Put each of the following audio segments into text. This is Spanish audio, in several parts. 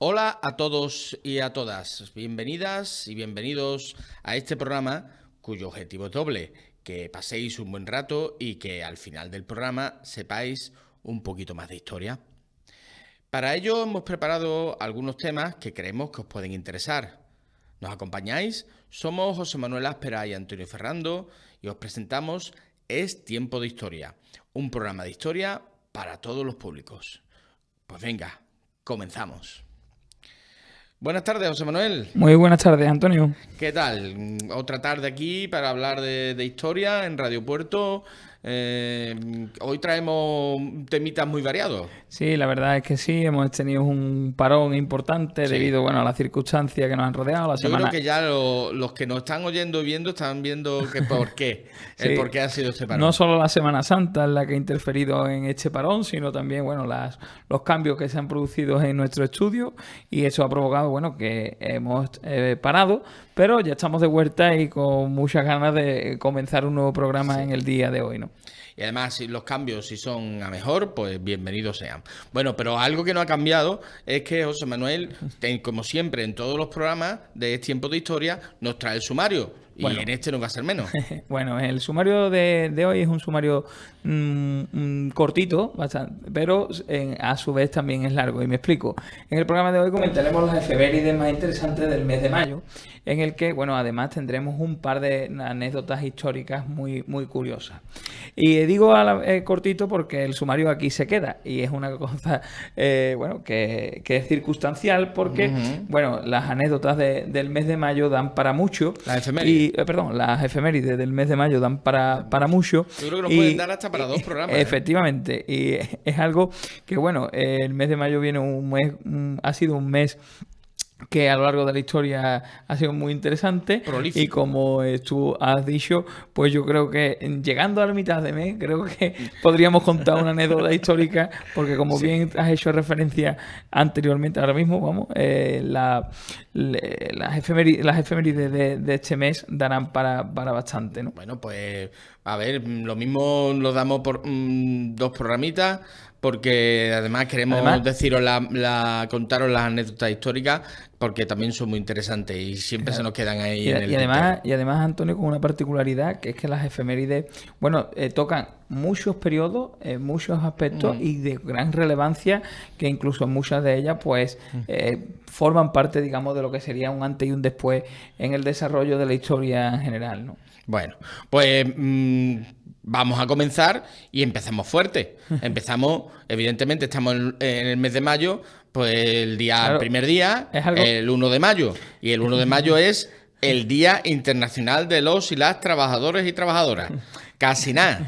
Hola a todos y a todas, bienvenidas y bienvenidos a este programa cuyo objetivo es doble, que paséis un buen rato y que al final del programa sepáis un poquito más de historia. Para ello hemos preparado algunos temas que creemos que os pueden interesar. ¿Nos acompañáis? Somos José Manuel Áspera y Antonio Ferrando y os presentamos Es Tiempo de Historia, un programa de historia para todos los públicos. Pues venga, comenzamos. Buenas tardes, José Manuel. Muy buenas tardes, Antonio. ¿Qué tal? Otra tarde aquí para hablar de historia en Radio Puerto. Hoy traemos temitas muy variados. Sí, la verdad es que sí, hemos tenido un parón importante Sí. debido, a las circunstancias que nos han rodeado la Yo creo semana. que ya los que nos están oyendo y viendo están viendo que por qué, el Sí. por qué ha sido este parón. No solo la Semana Santa es la que ha interferido en este parón, sino también, los cambios que se han producido en nuestro estudio y eso ha provocado, que hemos parado, pero ya estamos de vuelta y con muchas ganas de comenzar un nuevo programa en el día de hoy, ¿no? Y además, si los cambios si son a mejor, pues bienvenidos sean. Bueno, pero algo que no ha cambiado es que José Manuel, como siempre en todos los programas de Es Tiempo de Historia, nos trae el sumario. Y Bueno. en este no va a ser menos. Bueno, el sumario de hoy es un sumario cortito, bastante, pero a su vez también es largo. Y me explico. En el programa de hoy comentaremos las efemérides más interesantes del mes de mayo, en el que, además tendremos un par de anécdotas históricas muy, muy curiosas. Y digo cortito porque el sumario aquí se queda y es una cosa, que es circunstancial porque, las anécdotas del mes de mayo dan para mucho. Las efemérides. Las efemérides del mes de mayo dan para mucho. Yo creo que nos pueden dar hasta para dos programas. Efectivamente. Y es algo que, el mes de mayo viene ha sido un mes que a lo largo de la historia ha sido muy interesante. Prolífico. Y como tú has dicho, pues yo creo que llegando a la mitad de mes, creo que podríamos contar una anécdota histórica, porque como bien has hecho referencia anteriormente, ahora mismo, las efemérides de este mes darán para bastante, ¿no? Bueno, pues a ver, lo mismo lo damos por dos programitas, porque además queremos deciros contaros las anécdotas históricas, porque también son muy interesantes y siempre se nos quedan ahí en el tintero. Y además, Antonio, con una particularidad, que es que las efemérides, tocan muchos periodos, muchos aspectos y de gran relevancia, que incluso muchas de ellas, forman parte, digamos, de lo que sería un antes y un después en el desarrollo de la historia en general, ¿no? Bueno, pues vamos a comenzar y empezamos fuerte. Empezamos, evidentemente, estamos en el mes de mayo, pues el primer día, el 1 de mayo. Y el 1 de mayo es el Día Internacional de los y las Trabajadores y Trabajadoras. Casi nada.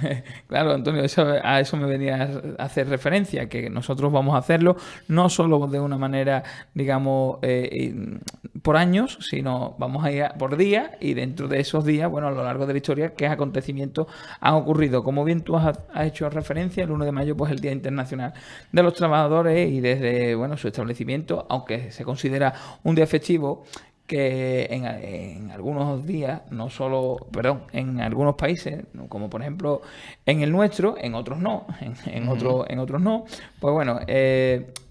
Claro, Antonio, a eso me venía a hacer referencia, que nosotros vamos a hacerlo no solo de una manera, digamos, por años, sino vamos a ir por días, y dentro de esos días, a lo largo de la historia, qué acontecimientos han ocurrido. Como bien tú has hecho referencia, el 1 de mayo, pues el Día Internacional de los Trabajadores, y desde, su establecimiento, aunque se considera un día festivo, que en algunos días, en algunos países, como por ejemplo en el nuestro, en otros no, en otros no,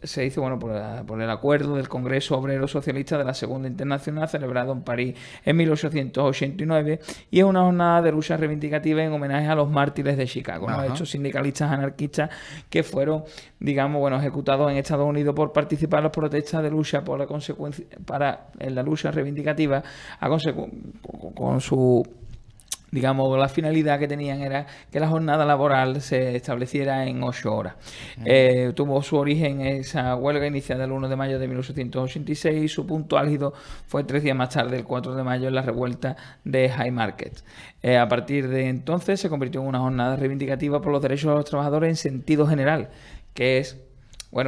se hizo por el acuerdo del Congreso Obrero Socialista de la Segunda Internacional, celebrado en París en 1889, y es una jornada de lucha reivindicativa en homenaje a los mártires de Chicago, hechos sindicalistas anarquistas que fueron, digamos, ejecutados en Estados Unidos por participar en las protestas de lucha por la consecuencia en la lucha reivindicativa, con su, digamos, la finalidad que tenían era que la jornada laboral se estableciera en 8 horas. Tuvo su origen en esa huelga iniciada el 1 de mayo de 1886 y su punto álgido fue 3 días más tarde, el 4 de mayo, en la revuelta de Haymarket. A partir de entonces se convirtió en una jornada reivindicativa por los derechos de los trabajadores en sentido general, que es,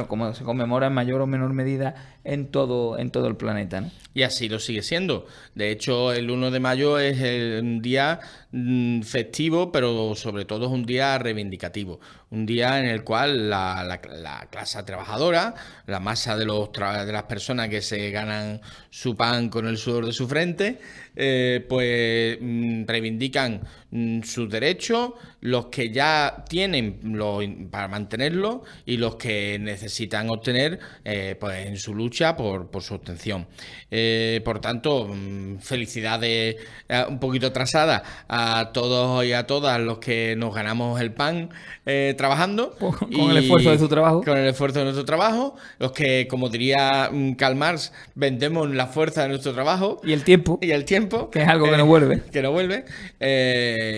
como se conmemora en mayor o menor medida en todo el planeta, ¿no? Y así lo sigue siendo. De hecho, el 1 de mayo es un día festivo, pero sobre todo es un día reivindicativo. un día en el cual la clase trabajadora, la masa de las personas que se ganan su pan con el sudor de su frente, pues reivindican sus derechos, los que ya tienen para mantenerlo y los que necesitan obtener pues en su lucha por su obtención. Por tanto, felicidades un poquito atrasadas a todos y a todas los que nos ganamos el pan trabajando. Con el esfuerzo de su trabajo. Con el esfuerzo de nuestro trabajo. Los que, como diría Karl Marx, vendemos la fuerza de nuestro trabajo. Y el tiempo. Que es algo que no vuelve. Que no vuelve.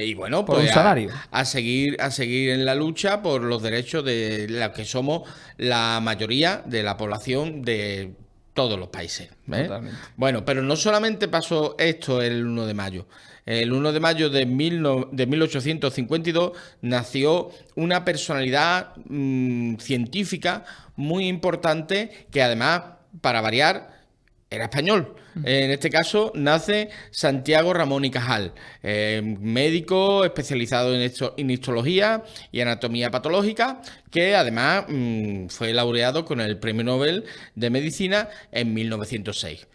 Y bueno, por pues un salario. A seguir en la lucha por los derechos de los que somos la mayoría de la población de todos los países. Totalmente. Bueno, pero no solamente pasó esto el 1 de mayo. El 1 de mayo de 1852 nació una personalidad científica muy importante que además, para variar, era español. En este caso nace Santiago Ramón y Cajal, médico especializado en histología y anatomía patológica, que además fue laureado con el Premio Nobel de Medicina en 1906.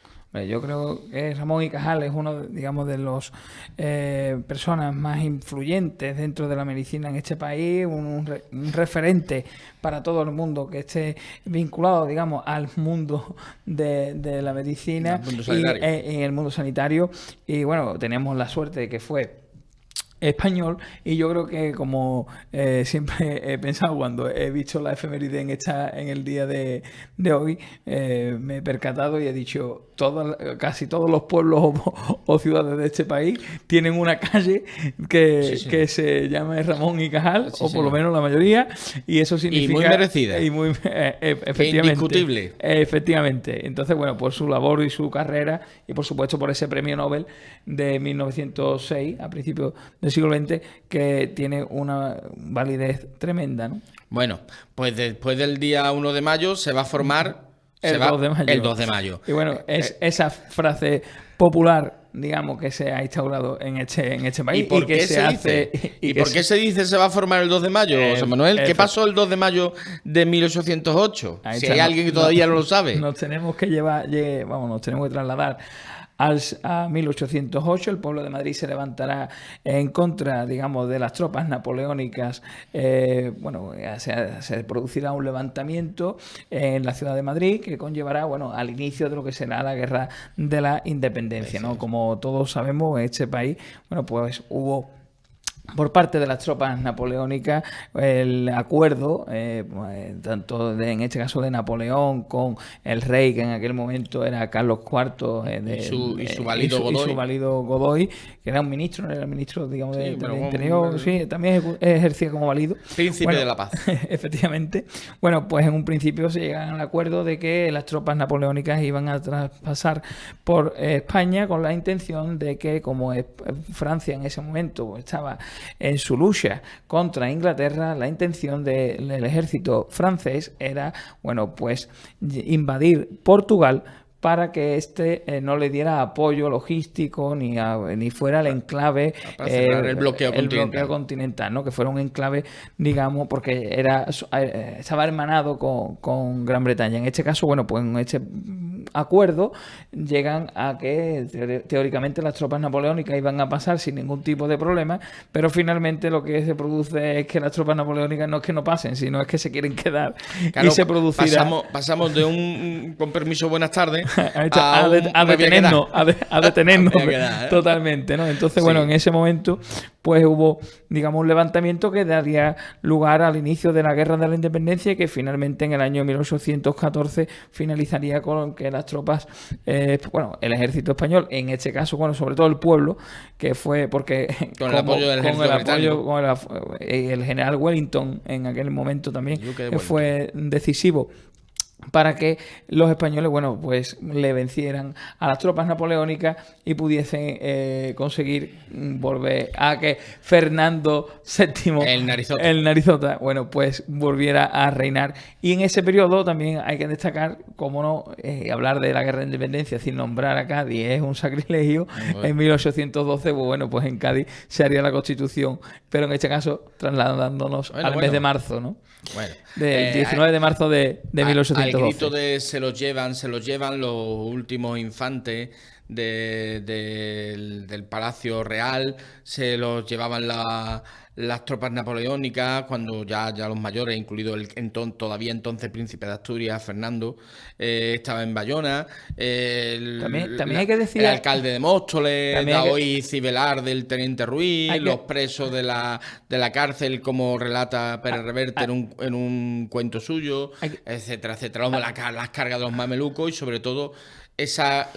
Yo creo que Ramón y Cajal es uno, digamos, de los personas más influyentes dentro de la medicina en este país, un referente para todo el mundo que esté vinculado, digamos, al mundo de la medicina y en el mundo sanitario. Y bueno, tenemos la suerte de que fue español, y yo creo que, como siempre he pensado cuando he visto la efeméride en el día de hoy, me he percatado y he dicho, casi todos los pueblos o ciudades de este país tienen una calle que se llama Ramón y Cajal, o por lo menos la mayoría, y eso significa... Y muy merecida. Y muy, efectivamente. Indiscutible. Efectivamente. Entonces, bueno, por su labor y su carrera, y por supuesto por ese premio Nobel de 1906, a principios del siglo XX, que tiene una validez tremenda, ¿no? Bueno, pues después del día 1 de mayo se va a formar el 2 de mayo. Y bueno, es esa frase popular, digamos, que se ha instaurado en este país. ¿Y por qué se dice? ¿Y por qué se dice se va a formar el 2 de mayo, José Manuel? ¿Qué pasó el 2 de mayo de 1808? Si hay alguien que todavía no lo sabe. Nos tenemos que nos tenemos que trasladar a 1808. El pueblo de Madrid se levantará en contra, digamos, de las tropas napoleónicas. Se producirá un levantamiento en la ciudad de Madrid que conllevará, al inicio de lo que será la guerra de la independencia, ¿no? Como todos sabemos, en este país, pues hubo, por parte de las tropas napoleónicas, el acuerdo, tanto en este caso de Napoleón con el rey, que en aquel momento era Carlos IV, y su valido Godoy, que era un ministro, no era el ministro, digamos, del Interior, sí, también ejercía como valido. Príncipe de la paz. Efectivamente. Bueno, pues en un principio se llegan al acuerdo de que las tropas napoleónicas iban a traspasar por España, con la intención de que, como Francia en ese momento estaba en su lucha contra Inglaterra, la intención del ejército francés era, pues invadir Portugal para que no le diera apoyo logístico ni fuera el enclave, el bloqueo continental, ¿no? Que fuera un enclave, digamos, porque estaba hermanado con Gran Bretaña. En este caso, pues en este acuerdo llegan a que teóricamente las tropas napoleónicas iban a pasar sin ningún tipo de problema, pero finalmente lo que se produce es que las tropas napoleónicas no es que no pasen, sino es que se quieren quedar. Claro, y se producirá... Pasamos de un con permiso, buenas tardes, a detenernos totalmente, ¿no? Entonces, en ese momento pues hubo, digamos, un levantamiento que daría lugar al inicio de la Guerra de la Independencia, y que finalmente en el año 1814 finalizaría con que las tropas, el ejército español, en este caso, sobre todo el pueblo, que fue porque con el apoyo del ejército el general Wellington en aquel momento también fue decisivo para que los españoles, bueno, pues le vencieran a las tropas napoleónicas y pudiesen conseguir volver a que Fernando VII, el Narizota, bueno, pues volviera a reinar. Y en ese periodo también hay que destacar, cómo no, hablar de la Guerra de Independencia sin nombrar a Cádiz es un sacrilegio. En 1812, bueno, pues en Cádiz se haría la Constitución, pero en este caso trasladándonos al mes de marzo, ¿no? Bueno, del 19 de marzo de 1812. Al grito de se los llevan los últimos infantes del Palacio Real, se los llevaban las tropas napoleónicas, cuando ya los mayores, incluido el todavía entonces príncipe de Asturias, Fernando, estaba en Bayona. También hay que decir... El alcalde de Móstoles, hoy Cibelar del Teniente Ruiz, los presos de la cárcel, como relata Pérez Reverte en un cuento suyo, etcétera, etcétera. Las cargas de los mamelucos y sobre todo esa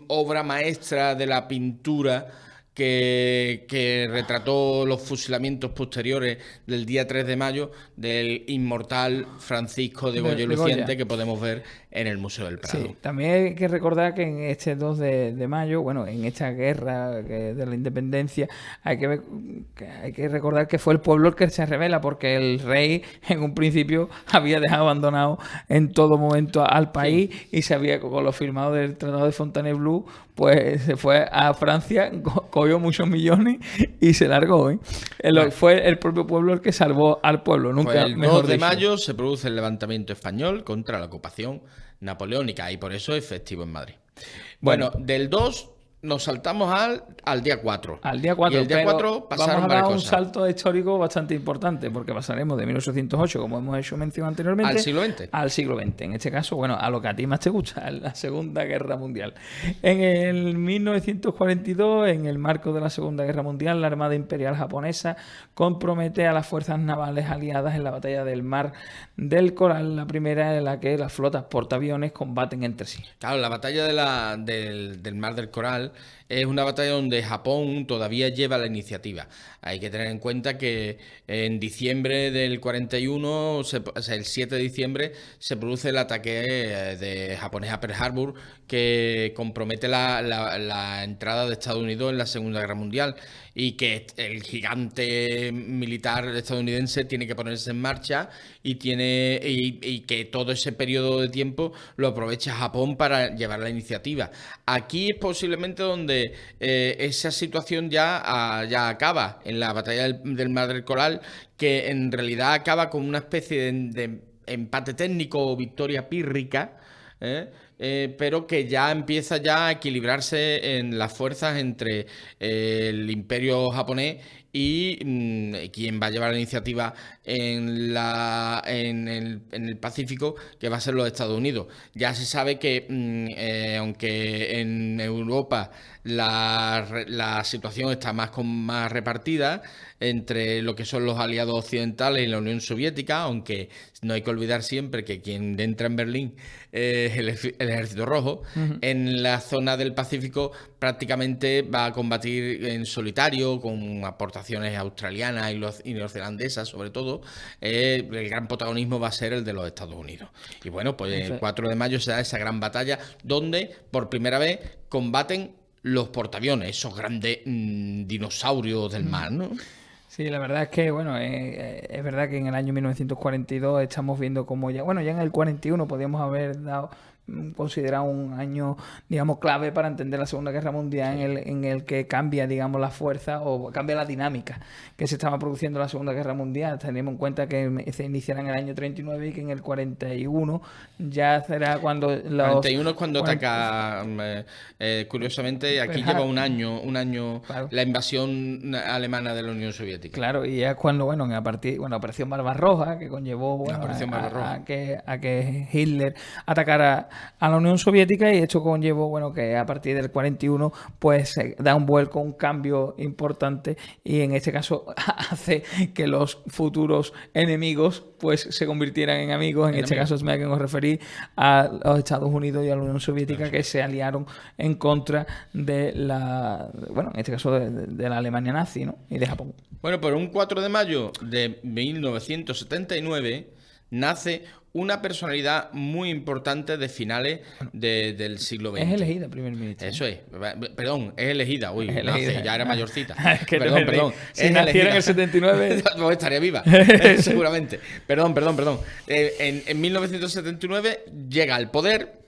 obra maestra de la pintura que retrató los fusilamientos posteriores del día 3 de mayo del inmortal Francisco de Goya y Luciente, que podemos ver en el Museo del Prado. Sí, también hay que recordar que en este 2 de mayo, bueno, en esta guerra de la independencia, hay que recordar que fue el pueblo el que se rebela, porque el rey en un principio había dejado abandonado en todo momento al país, y se había, con los firmados del Tratado de Fontainebleau, pues se fue a Francia, cogió muchos millones y se largó, ¿eh? Fue el propio pueblo el que salvó al pueblo. Nunca, pues el 2 de mayo se produce el levantamiento español contra la ocupación napoleónica y por eso es festivo en Madrid. Bueno, del 2 nos saltamos al día 4. Al día 4. Y el día 4 pasaron vamos a dar varias un cosas. Salto histórico bastante importante, porque pasaremos de 1808, como hemos hecho mención anteriormente, al siglo XX. Al siglo XX. En este caso, bueno, a lo que a ti más te gusta, la Segunda Guerra Mundial. En el 1942, en el marco de la Segunda Guerra Mundial, la Armada Imperial Japonesa compromete a las fuerzas navales aliadas en la batalla del Mar del Coral, la primera en la que las flotas portaaviones combaten entre sí. Claro, la batalla del Mar del Coral es una batalla donde Japón todavía lleva la iniciativa. Hay que tener en cuenta que en diciembre del 41, o sea, el 7 de diciembre, se produce el ataque japonés a Pearl Harbor, que compromete la entrada de Estados Unidos en la Segunda Guerra Mundial, y que el gigante militar estadounidense tiene que ponerse en marcha y que todo ese periodo de tiempo lo aprovecha Japón para llevar la iniciativa. Aquí es posiblemente donde esa situación ya acaba, en la batalla del Mar del Coral, que en realidad acaba con una especie de empate técnico o victoria pírrica, pero que ya empieza a equilibrarse en las fuerzas entre el imperio japonés y quien va a llevar la iniciativa en el Pacífico, que va a ser los Estados Unidos. Ya se sabe que aunque en Europa la situación está más repartida entre lo que son los aliados occidentales y la Unión Soviética, aunque no hay que olvidar siempre que quien entra en Berlín es el Ejército Rojo. En la zona del Pacífico prácticamente va a combatir en solitario, con aportaciones australianas y neozelandesas sobre todo. El gran protagonismo va a ser el de los Estados Unidos. Y bueno, pues el 4 de mayo se da esa gran batalla donde por primera vez combaten los portaaviones, esos grandes dinosaurios del mar, ¿no? Sí, la verdad es que, bueno, es verdad que en el año 1942 estamos viendo como ya en el 41 podíamos haber considerado un año, digamos, clave para entender la Segunda Guerra Mundial, en el que cambia, digamos, la fuerza o cambia la dinámica que se estaba produciendo en la Segunda Guerra Mundial. Tenemos en cuenta que se iniciará en el año 39 y que en el 41 ya será cuando 41 es cuando ataca, curiosamente, aquí lleva un año claro, la invasión alemana de la Unión Soviética. Claro, y ya es cuando, Operación Barbarroja, que conllevó a que Hitler atacara a la Unión Soviética, y esto conllevó, que a partir del 41 pues da un vuelco, un cambio importante, y en este caso hace que los futuros enemigos pues se convirtieran en amigos. En este caso me tengo que referir a los Estados Unidos y a la Unión Soviética, que se aliaron en contra de en este caso de la Alemania nazi, ¿no? Y de Japón. Bueno, por un 4 de mayo de 1979 nace una personalidad muy importante de finales del siglo XX. Es elegida primer ministro. Eso es. Perdón, es elegida. Uy, Es nace, elegida. ya era mayorcita. Que Perdón. Si naciera en el 79... Pues estaría viva, seguramente. Perdón. En 1979 llega al poder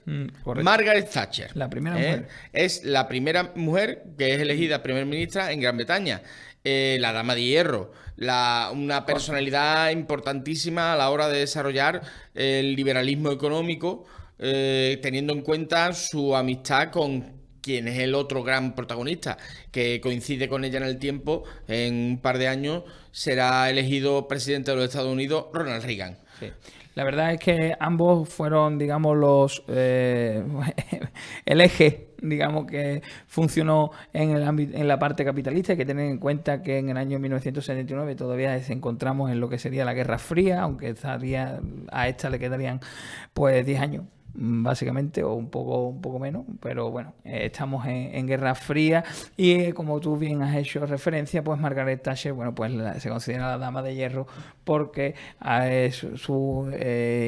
correcto. Margaret Thatcher. La primera mujer. Es la primera mujer que es elegida primer ministra en Gran Bretaña. La dama de hierro, una personalidad importantísima a la hora de desarrollar el liberalismo económico, teniendo en cuenta su amistad con quien es el otro gran protagonista, que coincide con ella en el tiempo. En un par de años será elegido presidente de los Estados Unidos Ronald Reagan. Sí. La verdad es que ambos fueron, digamos, el eje, digamos, que funcionó en la parte capitalista. Hay que tener en cuenta que en el año 1979 todavía nos encontramos en lo que sería la Guerra Fría, aunque a esta le quedarían pues 10 años. Básicamente, o un poco menos, pero bueno, estamos en Guerra Fría y como tú bien has hecho referencia, pues Margaret Thatcher, bueno, pues se considera la dama de hierro porque su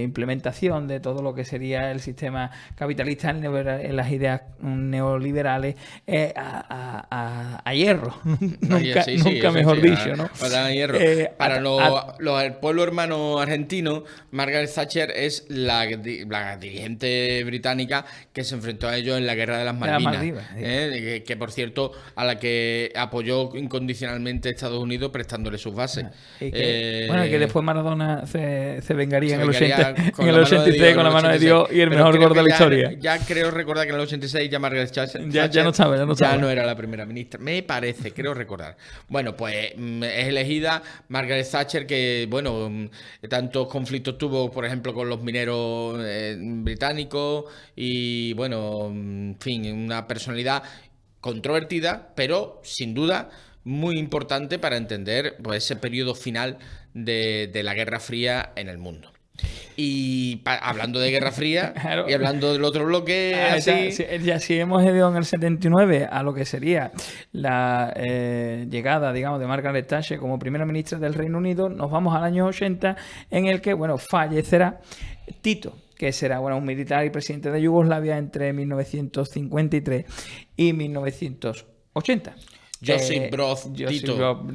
implementación de todo lo que sería el sistema capitalista en las ideas neoliberales a hierro, nunca mejor dicho, ¿no? Para hierro. Para el pueblo hermano argentino, Margaret Thatcher es la dirigente británica que se enfrentó a ellos en la Guerra de las Malvinas, que por cierto a la que apoyó incondicionalmente Estados Unidos prestándole sus bases. Que después Maradona se vengaría en el 86 con la mano de Dios y el mejor gol de la historia. Ya creo recordar que en el 86 ya Margaret Thatcher ya no era la primera ministra, me parece, creo recordar. Bueno, pues es elegida Margaret Thatcher, que bueno, tantos conflictos tuvo, por ejemplo, con los mineros británicos y bueno, en fin, una personalidad controvertida, pero sin duda muy importante para entender pues ese periodo final de la Guerra Fría en el mundo. Y hablando de Guerra Fría, claro, y hablando del otro bloque, si hemos ido en el 79 a lo que sería la llegada, digamos, de Margaret Thatcher como primera ministra del Reino Unido, nos vamos al año 80, en el que, bueno, fallecerá Tito, que será, bueno, un militar y presidente de Yugoslavia entre 1953 y 1980. Josip Broz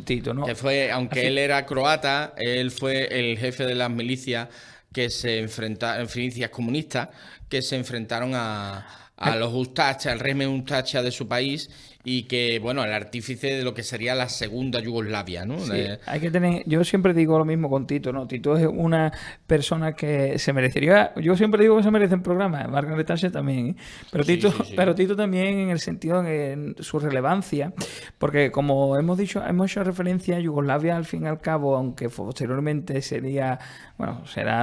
Tito, ¿no? Que fue, aunque él era croata, él fue el jefe de las milicias que se enfrentaron, milicias comunistas, que se enfrentaron a los Ustacha, al régimen Ustacha de su país, y que, bueno, el artífice de lo que sería la segunda Yugoslavia, ¿no? Sí, hay que tener, yo siempre digo lo mismo con Tito, ¿no? Tito es una persona que se merecería, yo siempre digo que se merece un programa, Margaret Thatcher también, ¿eh? Pero Tito, pero Tito también en el sentido de su relevancia, porque como hemos dicho, hemos hecho referencia a Yugoslavia, al fin y al cabo, aunque posteriormente será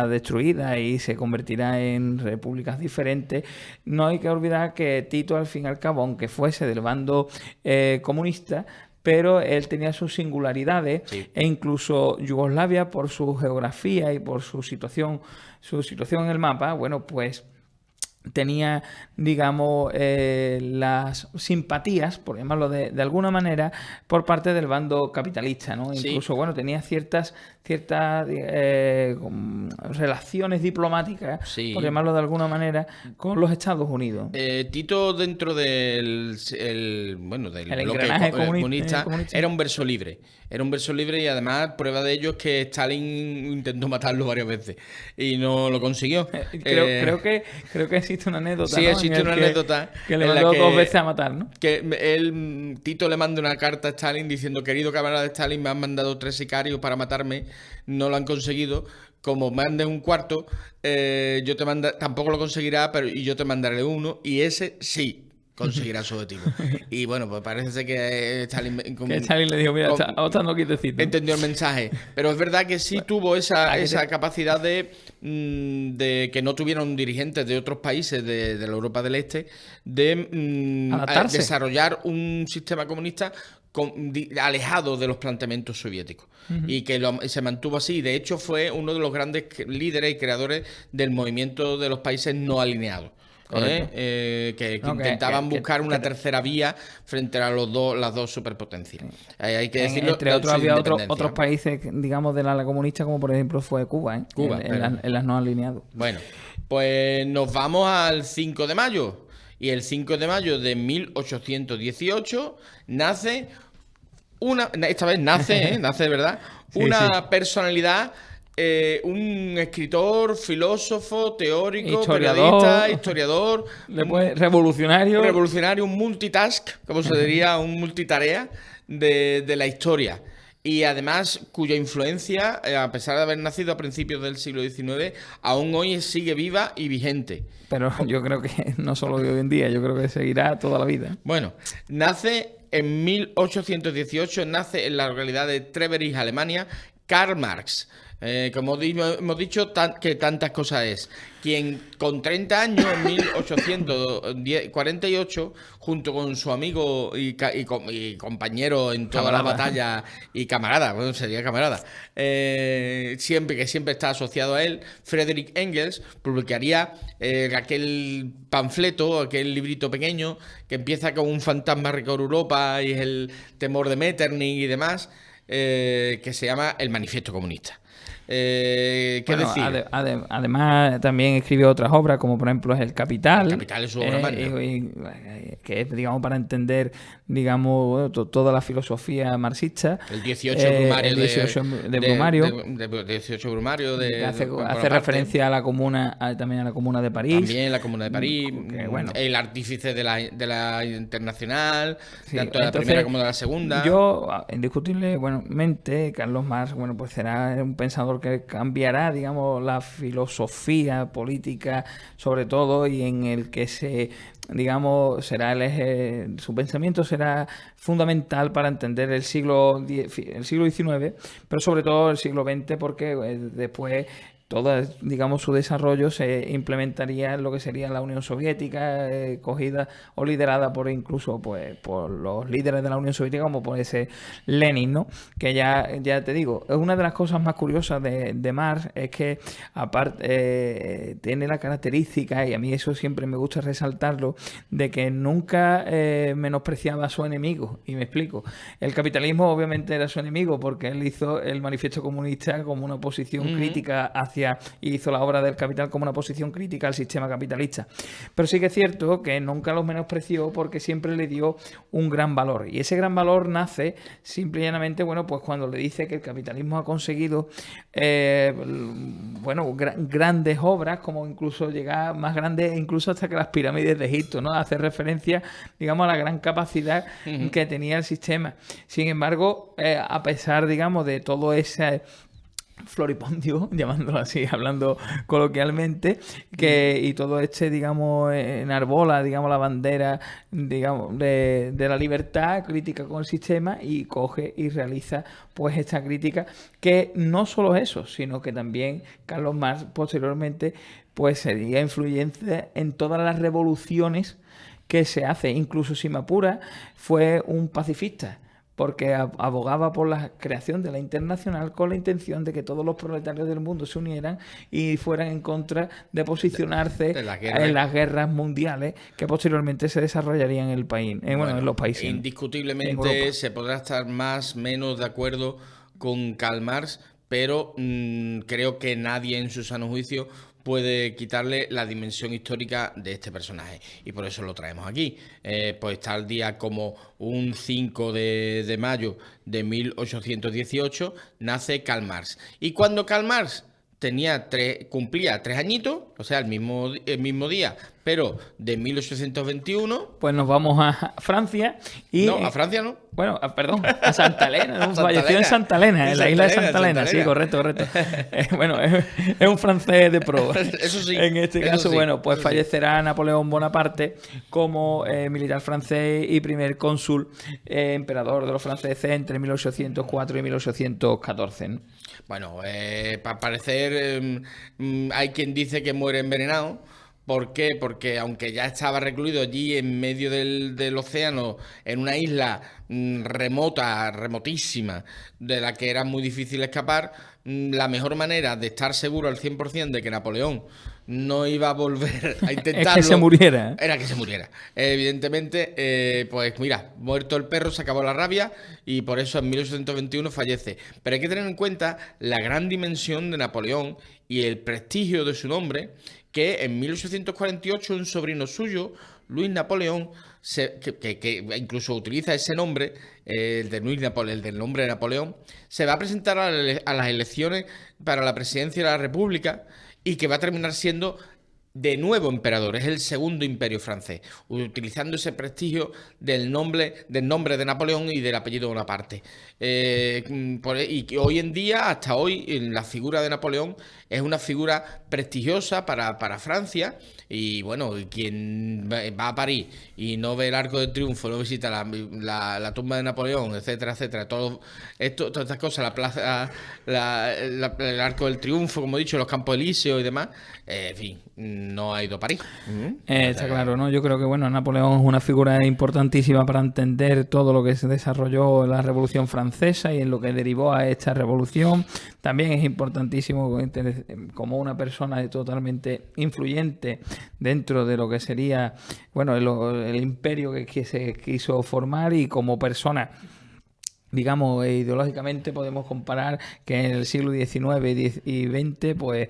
destruida y se convertirá en repúblicas diferentes, no hay que olvidar que Tito, al fin y al cabo, aunque fuese del bando comunista, pero él tenía sus singularidades, e incluso Yugoslavia, por su geografía y por su situación en el mapa, bueno, pues tenía, digamos, las simpatías, por llamarlo de alguna manera, por parte del bando capitalista, ¿no? Incluso, bueno, tenía ciertas relaciones diplomáticas, por llamarlo de alguna manera, con los Estados Unidos. Tito, dentro del bloque comunista, era un verso libre. Era un verso libre y además prueba de ello es que Stalin intentó matarlo varias veces y no lo consiguió. Creo que existe una anécdota. Sí, existe una anécdota que le mandó 2 veces a matar, ¿no? Que Tito le manda una carta a Stalin diciendo: querido camarada de Stalin, me han mandado 3 sicarios para matarme, no lo han conseguido. Como mandes un cuarto, tampoco lo conseguirá, y yo te mandaré uno, y ese sí conseguirá su objetivo. Y bueno, pues parece que Stalin le dijo: mira, otra no quietecito. Entendió el mensaje. Pero es verdad que sí tuvo esa capacidad de que no tuvieron dirigentes de otros países de la Europa del Este de desarrollar un sistema comunista alejado de los planteamientos soviéticos. Y que se mantuvo así. De hecho, fue uno de los grandes líderes y creadores del movimiento de los países no alineados. Correcto. Que No, intentaban buscar una tercera vía frente a las dos superpotencias. Hay que decirlo. Entre otros, había otros países, digamos, del ala comunista, como por ejemplo fue Cuba, Cuba, en las no alineados. Bueno, pues nos vamos al 5 de mayo. Y el 5 de mayo de 1818 nace esta vez nace de verdad, una personalidad, un escritor, filósofo, teórico, periodista, historiador, revolucionario, un multitask, como se diría, un multitarea de la historia. Y además cuya influencia, a pesar de haber nacido a principios del siglo XIX, aún hoy sigue viva y vigente. Pero yo creo que no solo de hoy en día, yo creo que seguirá toda la vida. Bueno, nace en 1818, nace en la localidad de Treverich, Alemania, Karl Marx. Como hemos dicho, que tantas cosas es. Quien con 30 años, en 1848, junto con su amigo y compañero en toda la batalla y camarada, bueno, sería camarada, siempre está asociado a él, Friedrich Engels, publicaría aquel panfleto, aquel librito pequeño, que empieza con un fantasma recorre Europa y es el temor de Metternich y demás, que se llama El Manifiesto Comunista. Además también escribió otras obras, como por ejemplo es El Capital. El Capital es su obra magna. Que es, digamos, para entender, digamos, toda la filosofía marxista. El 18 Brumario. El 18 de Brumario. De 18 Brumario. Hace referencia a la comuna, también a la Comuna de París. También la Comuna de París. Bueno, el artífice de la Internacional, sí, tanto de la primera como de la segunda. Yo, indiscutiblemente, Carlos Marx, pues será un pensador que cambiará, digamos, la filosofía política, sobre todo, y en el que será el eje, su pensamiento será fundamental para entender el siglo XIX, pero sobre todo el siglo XX, porque después todo, digamos, su desarrollo se implementaría en lo que sería la Unión Soviética, cogida o liderada por incluso por los líderes de la Unión Soviética, como puede ser Lenin, ¿no? Que ya te digo, es una de las cosas más curiosas de Marx, es que aparte tiene la característica, y a mí eso siempre me gusta resaltarlo, de que nunca menospreciaba a su enemigo. Y me explico. El capitalismo obviamente era su enemigo, porque él hizo el Manifiesto Comunista como una oposición crítica y hizo la obra del Capital como una posición crítica al sistema capitalista. Pero sí que es cierto que nunca los menospreció, porque siempre le dio un gran valor. Y ese gran valor nace simple y llanamente, pues cuando le dice que el capitalismo ha conseguido grandes obras, como incluso llegar más grandes, incluso hasta que las pirámides de Egipto, ¿no? Hace referencia, digamos, a la gran capacidad que tenía el sistema. Sin embargo, a pesar, digamos, de todo ese floripondio, llamándolo así, hablando coloquialmente, y todo digamos, enarbola, digamos, la bandera, digamos, de la libertad, crítica con el sistema, y coge y realiza pues esta crítica, que no solo eso, sino que también Carlos Marx posteriormente pues sería influyente en todas las revoluciones que se hace. Incluso, si me apura, fue un pacifista, porque abogaba por la creación de la Internacional con la intención de que todos los proletarios del mundo se unieran y fueran en contra de posicionarse en las guerras mundiales que posteriormente se desarrollarían en el país, en los países. Indiscutiblemente se podrá estar más o menos de acuerdo con Karl Marx, pero creo que nadie en su sano juicio puede quitarle la dimensión histórica de este personaje, y por eso lo traemos aquí. Pues tal día como un 5 de mayo de 1818 nace Karl Marx. Y cuando Karl Marx cumplía 3 añitos, o sea, el mismo día, pero de 1821... Pues nos vamos a Francia y... No, a Francia no. Bueno, perdón, a Santa Elena, ¿no? Falleció en Santa Elena, en la isla de Santa Elena. Sí, correcto. Es un francés de pro. Eso sí. En este caso, sí, pues fallecerá Napoleón Bonaparte como militar francés y primer cónsul, emperador de los franceses entre 1804 y 1814, ¿no? Bueno, para parecer, hay quien dice que muere envenenado. ¿Por qué? Porque aunque ya estaba recluido allí en medio del océano, en una isla remotísima, de la que era muy difícil escapar, la mejor manera de estar seguro al 100% de que Napoleón no iba a volver a intentarlo. Es que se muriera. Era que se muriera. Evidentemente, pues mira, muerto el perro, se acabó la rabia y por eso en 1821 fallece. Pero hay que tener en cuenta la gran dimensión de Napoleón y el prestigio de su nombre, que en 1848 un sobrino suyo, Luis Napoleón, que incluso utiliza ese nombre, el del nombre de Napoleón, se va a presentar a las elecciones para la presidencia de la República y que va a terminar siendo de nuevo emperador. Es el segundo imperio francés, utilizando ese prestigio del nombre de Napoleón y del apellido Bonaparte. Y que hoy en día, hasta hoy, la figura de Napoleón es una figura prestigiosa para Francia. Y bueno, quien va a París y no ve el Arco del Triunfo, no visita la tumba de Napoleón, etcétera, etcétera, todas estas cosas, la plaza, el Arco del Triunfo, como he dicho, los Campos Elíseos y demás, en fin, no ha ido a París. Está claro, ¿no? Yo creo que bueno, Napoleón es una figura importantísima para entender todo lo que se desarrolló en la Revolución Francesa y en lo que derivó a esta revolución. También es importantísimo como una persona totalmente influyente dentro de lo que sería, bueno, el imperio que se quiso formar, y como persona, digamos, ideológicamente podemos comparar que en el siglo XIX y XX, pues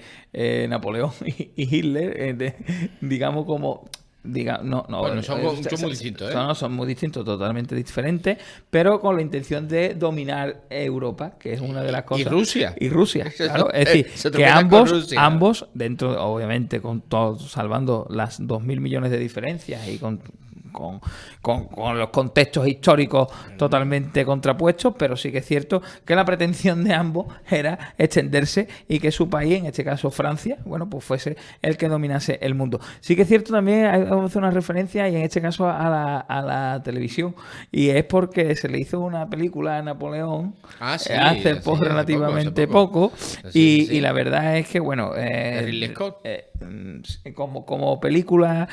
Napoleón y Hitler, digamos, como... Bueno, son muy distintos, ¿eh? Son muy distintos, totalmente diferentes, pero con la intención de dominar Europa, que es una de las cosas. Y Rusia, claro. Es decir, que ambos, dentro, obviamente, con todo, salvando las 2.000 millones de diferencias y con los contextos históricos totalmente contrapuestos, pero sí que es cierto que la pretensión de ambos era extenderse y que su país, en este caso Francia, bueno, pues fuese el que dominase el mundo. Sí que es cierto también, hay una referencia, y en este caso a la televisión, y es porque se le hizo una película a Napoleón hace relativamente poco, y la verdad es que, bueno, Ridley Scott. Como película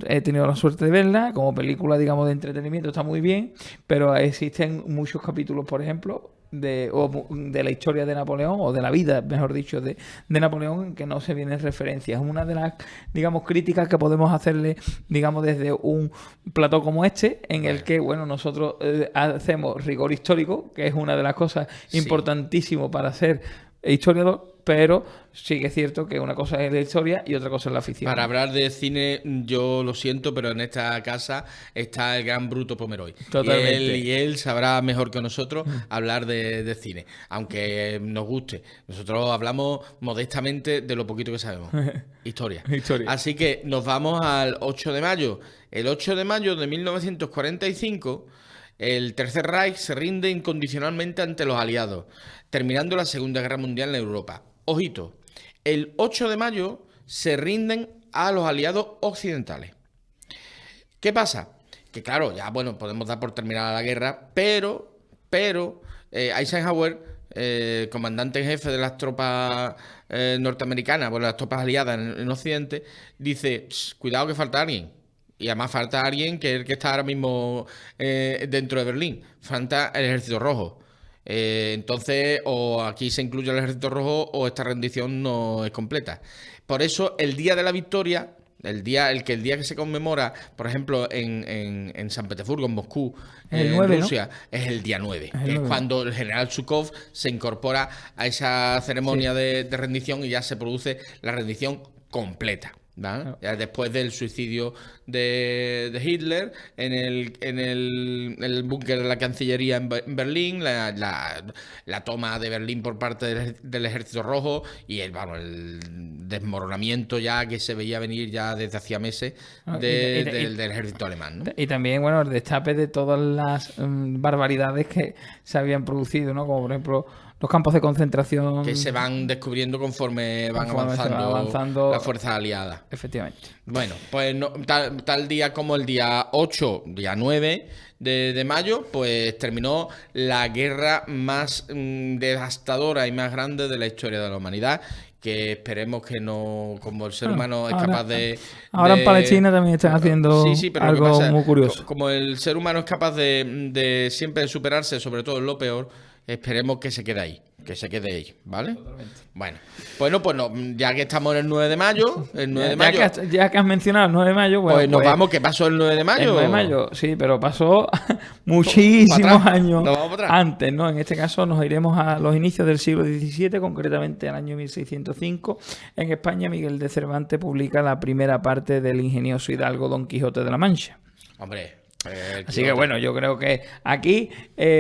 he tenido la suerte de verla. Como película, digamos, de entretenimiento está muy bien, pero existen muchos capítulos, por ejemplo, de la historia de Napoleón, o de la vida, mejor dicho, de Napoleón, que no se vienen referencias. Una de las, digamos, críticas que podemos hacerle, digamos, desde un plató como este, en el que, bueno, nosotros hacemos rigor histórico, que es una de las cosas importantísimas para ser historiador, pero sí que es cierto que una cosa es la historia y otra cosa es la ficción. Para hablar de cine, yo lo siento, pero en esta casa está el gran Bruto Pomeroy. Totalmente. Y él sabrá mejor que nosotros hablar de cine, aunque nos guste. Nosotros hablamos modestamente de lo poquito que sabemos. Historia. Así que nos vamos al 8 de mayo. El 8 de mayo de 1945... el Tercer Reich se rinde incondicionalmente ante los aliados, terminando la Segunda Guerra Mundial en Europa. Ojito, el 8 de mayo se rinden a los aliados occidentales. ¿Qué pasa? Que claro, ya bueno, podemos dar por terminada la guerra, pero Eisenhower, comandante en jefe de las tropas norteamericanas, bueno, las tropas aliadas en Occidente, dice, cuidado que falta alguien. Y además falta alguien que es el que está ahora mismo dentro de Berlín. Falta el Ejército Rojo. Entonces, o aquí se incluye el Ejército Rojo o esta rendición no es completa. Por eso, el día de la victoria, el día que se conmemora, por ejemplo, en San Petersburgo, en Moscú, el 9, en Rusia, ¿no? Es el día 9. Es cuando el general Zhukov se incorpora a esa ceremonia de rendición y ya se produce la rendición completa. ¿Vale? Ya después del suicidio de Hitler en el búnker de la Cancillería en Berlín, la toma de Berlín por parte del Ejército Rojo y el desmoronamiento ya que se veía venir ya desde hacía meses del ejército alemán, ¿no? Y también, bueno, el destape de todas las barbaridades que se habían producido, ¿no? Como por ejemplo los campos de concentración que se van descubriendo conforme van avanzando las fuerzas aliadas. Efectivamente. Bueno, pues tal día como el día 8, día 9 de mayo, pues terminó la guerra más devastadora y más grande de la historia de la humanidad, que esperemos que no, como el ser humano es capaz de... Ahora en Palestina también están haciendo pero algo muy curioso. Como el ser humano es capaz de siempre superarse, sobre todo en lo peor, esperemos que se quede ahí. que se quede ahí, ¿vale? Totalmente. Bueno, pues no, ya que estamos en el 9 de mayo, ya que has mencionado el 9 de mayo, bueno, pues nos vamos. ¿Qué pasó el 9 de mayo? El 9 de mayo, sí, pero pasó muchísimos años antes, ¿no? En este caso nos iremos a los inicios del siglo XVII, concretamente al año 1605. En España, Miguel de Cervantes publica la primera parte del ingenioso hidalgo Don Quijote de la Mancha. Hombre... Así que bueno, yo creo que aquí...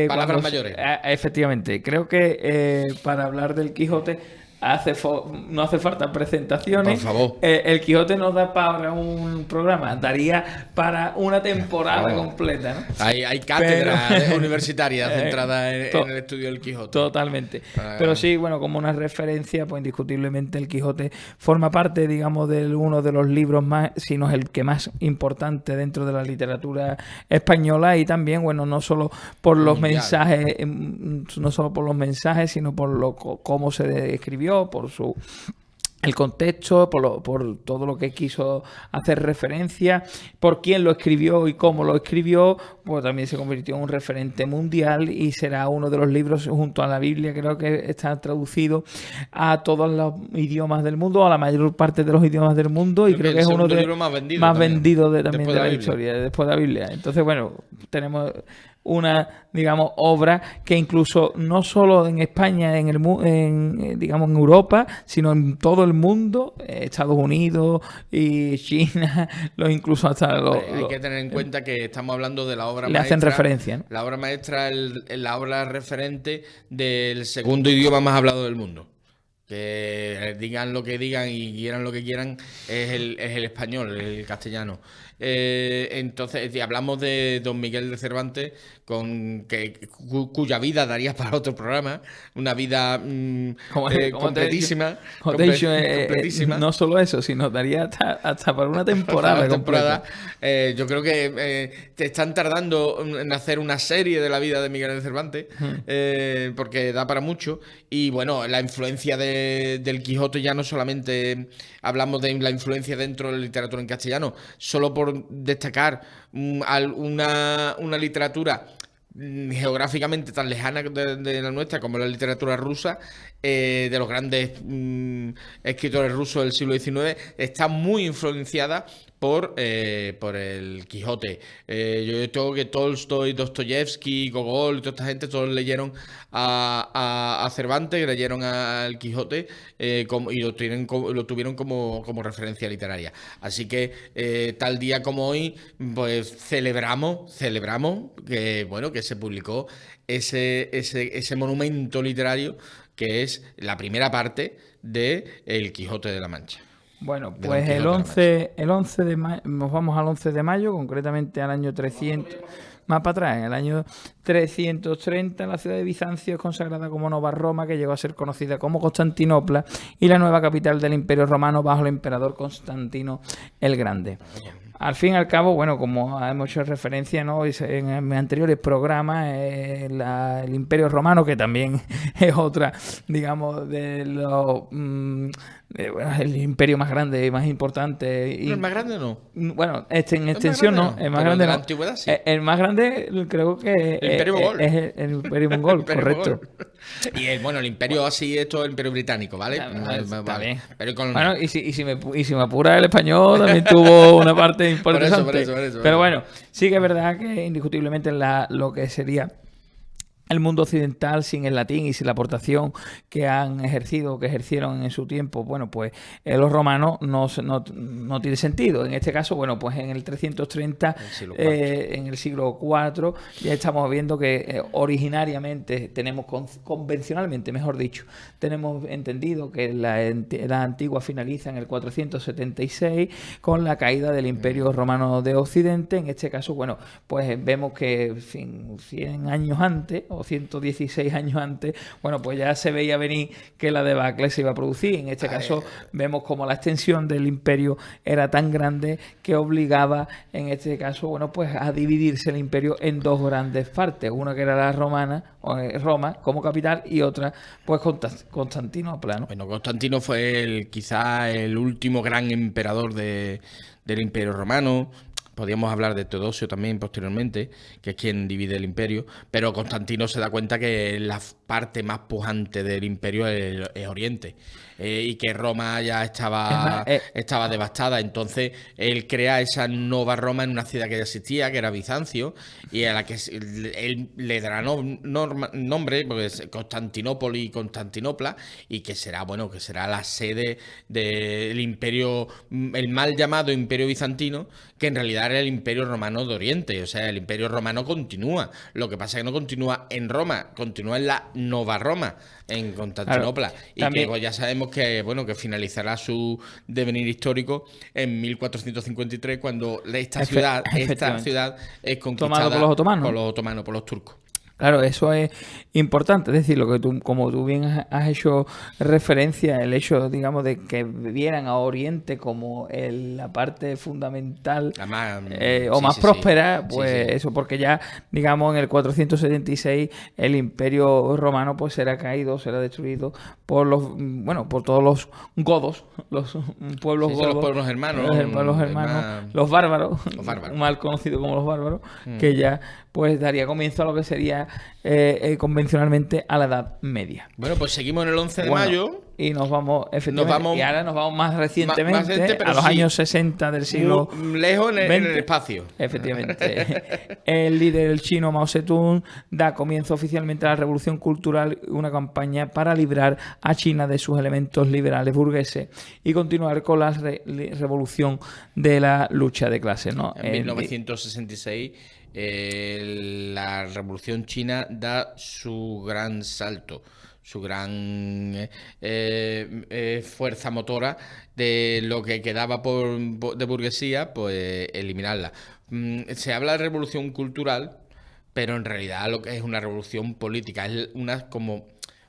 palabras mayores. Efectivamente, creo que para hablar del Quijote no hace falta presentaciones. Por favor. El Quijote nos da para un programa, daría para una temporada completa, ¿no? Hay cátedra universitaria centrada en el estudio del Quijote. Totalmente. Pero sí, bueno, como una referencia, pues indiscutiblemente el Quijote forma parte, digamos, de uno de los libros más, si no es el que más importante dentro de la literatura española, y también, bueno, no solo por los mensajes, sino por cómo se escribió, por el contexto, por todo lo que quiso hacer referencia, por quién lo escribió y cómo lo escribió. Pues también se convirtió en un referente mundial y será uno de los libros, junto a la Biblia, creo que está traducido a todos los idiomas del mundo, a la mayor parte de los idiomas del mundo, y creo que es uno de los más vendidos de la historia, después de la Biblia. Entonces, bueno, tenemos una, digamos, obra que incluso no solo en España, digamos, en Europa, sino en todo el mundo, Estados Unidos y China, incluso hasta hay que tener en cuenta que estamos hablando de la obra maestra. Le hacen referencia, ¿no? La obra maestra, la obra referente del segundo idioma más hablado del mundo. Que digan lo que digan y quieran lo que quieran, es el español, el castellano. Entonces, si hablamos de Don Miguel de Cervantes, cuya vida daría para otro programa, una vida completísima. Completísima. No solo eso, sino daría hasta para una temporada. Yo creo que te están tardando en hacer una serie de la vida de Miguel de Cervantes, porque da para mucho. Y bueno, la influencia del Quijote, ya no solamente hablamos de la influencia dentro de la literatura en castellano, solo por destacar una literatura geográficamente tan lejana de la nuestra como la literatura rusa, de los grandes escritores rusos del siglo XIX, está muy influenciada por el Quijote. Yo tengo que Tolstoy, Dostoyevsky, Gogol y toda esta gente, todos leyeron a Cervantes, leyeron al Quijote, y lo tuvieron como referencia literaria. Así que tal día como hoy, pues celebramos que, bueno, que se publicó ese monumento literario que es la primera parte de El Quijote de la Mancha. Bueno, pues el 11 de mayo, nos vamos al 11 de mayo, concretamente al año 300, más para atrás, en el año 330, la ciudad de Bizancio es consagrada como Nova Roma, que llegó a ser conocida como Constantinopla, y la nueva capital del Imperio Romano bajo el emperador Constantino el Grande. Al fin y al cabo, bueno, como hemos hecho referencia, ¿no?, en anteriores programas, el Imperio Romano, que también es otra, digamos, de los... el imperio más grande y más importante. ¿El más grande no? Bueno, en extensión no. El más grande de la no. antigüedad sí. El más grande creo que el Imperio Mongol. Es el Imperio Mongol, correcto. Y el Imperio así, esto es el Imperio Británico, ¿vale? Está bien. Pero bueno, y si me apura, el español también tuvo una parte importante. Por eso. Pero bueno, sí que es verdad que indiscutiblemente lo que sería el mundo occidental, sin el latín y sin la aportación que han ejercido, que ejercieron en su tiempo, bueno, pues los romanos no tiene sentido. En este caso, bueno, pues en el 330, en el siglo IV, ya estamos viendo que originariamente convencionalmente, mejor dicho, tenemos entendido que la antigua finaliza en el 476 con la caída del Imperio Romano de Occidente. En este caso, bueno, pues vemos que 100 años antes, o 116 años antes, bueno, pues ya se veía venir que la debacle se iba a producir. En este caso vemos como la extensión del imperio era tan grande que obligaba, en este caso, bueno, pues a dividirse el imperio en dos grandes partes, una que era la romana, Roma como capital, y otra pues Constantinopla, ¿no? Bueno, Constantino fue quizá el último gran emperador del Imperio Romano. Podríamos hablar de Teodosio también posteriormente, que es quien divide el imperio, pero Constantino se da cuenta que la parte más pujante del imperio es Oriente, y que Roma ya estaba devastada. Entonces él crea esa nueva Roma en una ciudad que ya existía, que era Bizancio, y a la que él le dará nombre, porque es Constantinopla y Constantinopla, y que será la sede del imperio, el mal llamado imperio bizantino, que en realidad era el imperio romano de Oriente. O sea, el imperio romano continúa. Lo que pasa es que no continúa en Roma, continúa en la Nova Roma, en Constantinopla. Claro, y también, que pues, ya sabemos que finalizará su devenir histórico en 1453, cuando esta ciudad es conquistada por los otomanos. Por los turcos. Claro, eso es importante, es decir, como tú bien has hecho referencia, el hecho, digamos, de que vieran a Oriente como la parte fundamental más próspera, pues eso, porque ya, digamos, en el 476 el Imperio Romano pues será destruido por por todos los godos, los pueblos godos, los pueblos hermanos, los bárbaros, mal conocidos como los bárbaros, que ya pues daría comienzo a lo que sería convencionalmente a la Edad Media. Bueno, pues seguimos en el 11 de mayo. Y nos vamos, efectivamente, y ahora nos vamos más recientemente a los años 60 del siglo lejos en el espacio. Efectivamente. El líder chino Mao Zedong da comienzo oficialmente a la revolución cultural, una campaña para librar a China de sus elementos liberales burgueses y continuar con la revolución de la lucha de clases, ¿no? En 1966 la revolución china da su gran salto, su gran fuerza motora de lo que quedaba de burguesía, pues eliminarla. Se habla de revolución cultural, pero en realidad lo que es una revolución política, es como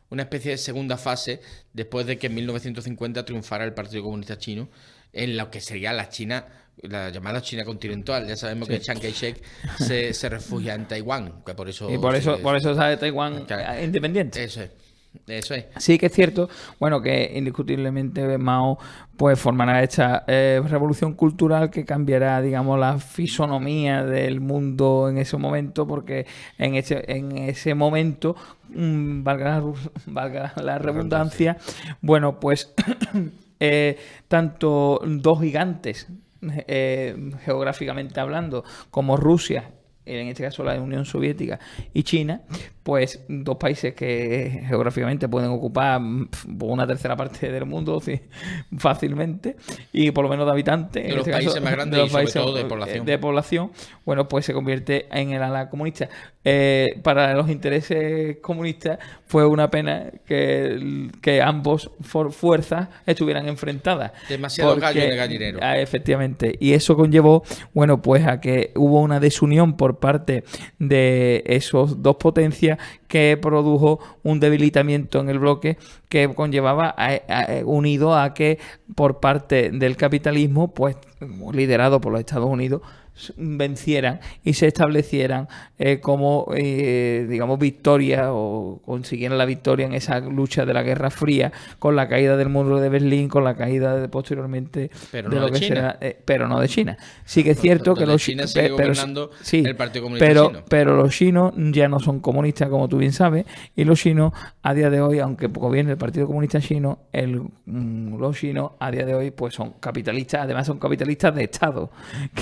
una especie de segunda fase después de que en 1950 triunfara el Partido Comunista Chino en lo que sería la llamada China continental. Ya sabemos que Chiang Kai-shek se refugia en Taiwán, que por eso sale Taiwán independiente. Eso es. Sí que es cierto, que indiscutiblemente Mao pues formará esta revolución cultural que cambiará, digamos, la fisonomía del mundo en ese momento, porque en ese momento, valga la redundancia, pues tanto dos gigantes geográficamente hablando como Rusia, en este caso la Unión Soviética, y China, pues dos países que geográficamente pueden ocupar una tercera parte del mundo fácilmente, y por lo menos de habitantes, de los países más grandes y sobre todo de población, pues se convierte en el ala comunista. Para los intereses comunistas fue una pena que ambos fuerzas estuvieran enfrentadas. Demasiado gallo en el gallinero. Efectivamente. Y eso conllevó, pues a que hubo una desunión por parte de esos dos potencias que produjo un debilitamiento en el bloque que conllevaba unido a que por parte del capitalismo, pues liderado por los Estados Unidos, vencieran y se establecieran como digamos victoria, o consiguieran la victoria en esa lucha de la Guerra Fría, con la caída del muro de Berlín, con la caída posteriormente pero de no lo de que China. será, pero no de China. Sí que es cierto que los China sigue gobernando el Partido Comunista Chino. Pero los chinos ya no son comunistas, como tú bien sabes, y los chinos a día de hoy, aunque gobierne el Partido Comunista Chino, los chinos a día de hoy pues son capitalistas. Además son capitalistas de Estado,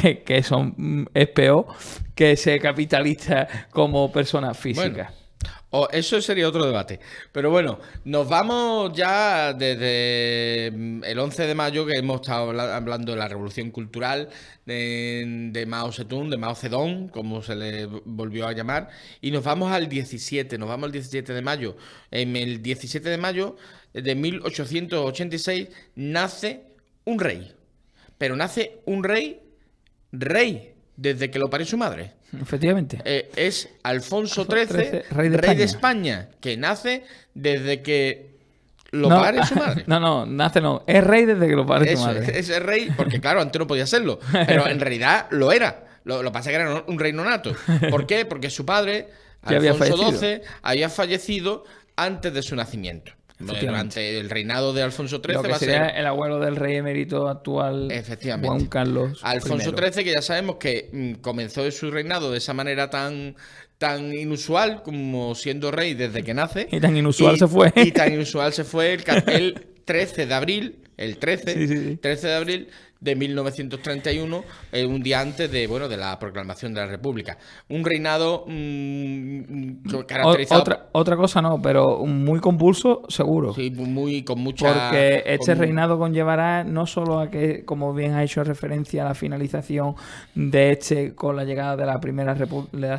que son es peor que ser capitalista como persona física. Eso sería otro debate. Pero bueno, nos vamos ya desde el 11 de mayo, que hemos estado hablando de la revolución cultural de Mao Zedong, como se le volvió a llamar, y nos vamos al 17 de mayo. En el 17 de mayo de 1886 nace un rey. Pero nace un rey desde que lo parió su madre. Efectivamente. Es Alfonso XIII, rey de España, que nace desde que lo pare su madre. Es rey desde que lo pare su madre. Es el rey, porque claro, antes no podía serlo, pero en realidad lo era. Lo que pasa es que era un reino nato. ¿Por qué? Porque su padre, Alfonso XII, había fallecido antes de su nacimiento. Durante el reinado de Alfonso XIII Lo que va a sería ser... el abuelo del rey emérito actual, Efectivamente. Juan Carlos Alfonso I. XIII, que ya sabemos que comenzó su reinado de esa manera tan inusual como siendo rey desde que nace. Y tan inusual se fue. Y tan inusual se fue el 13 de abril, el 13, Sí. 13 de abril de 1931, un día antes de la proclamación de la República. Un reinado caracterizado... Otra cosa no, pero muy convulso, seguro. Sí, con mucha... Porque este reinado conllevará no solo a que, como bien ha hecho referencia, a la finalización de con la llegada de la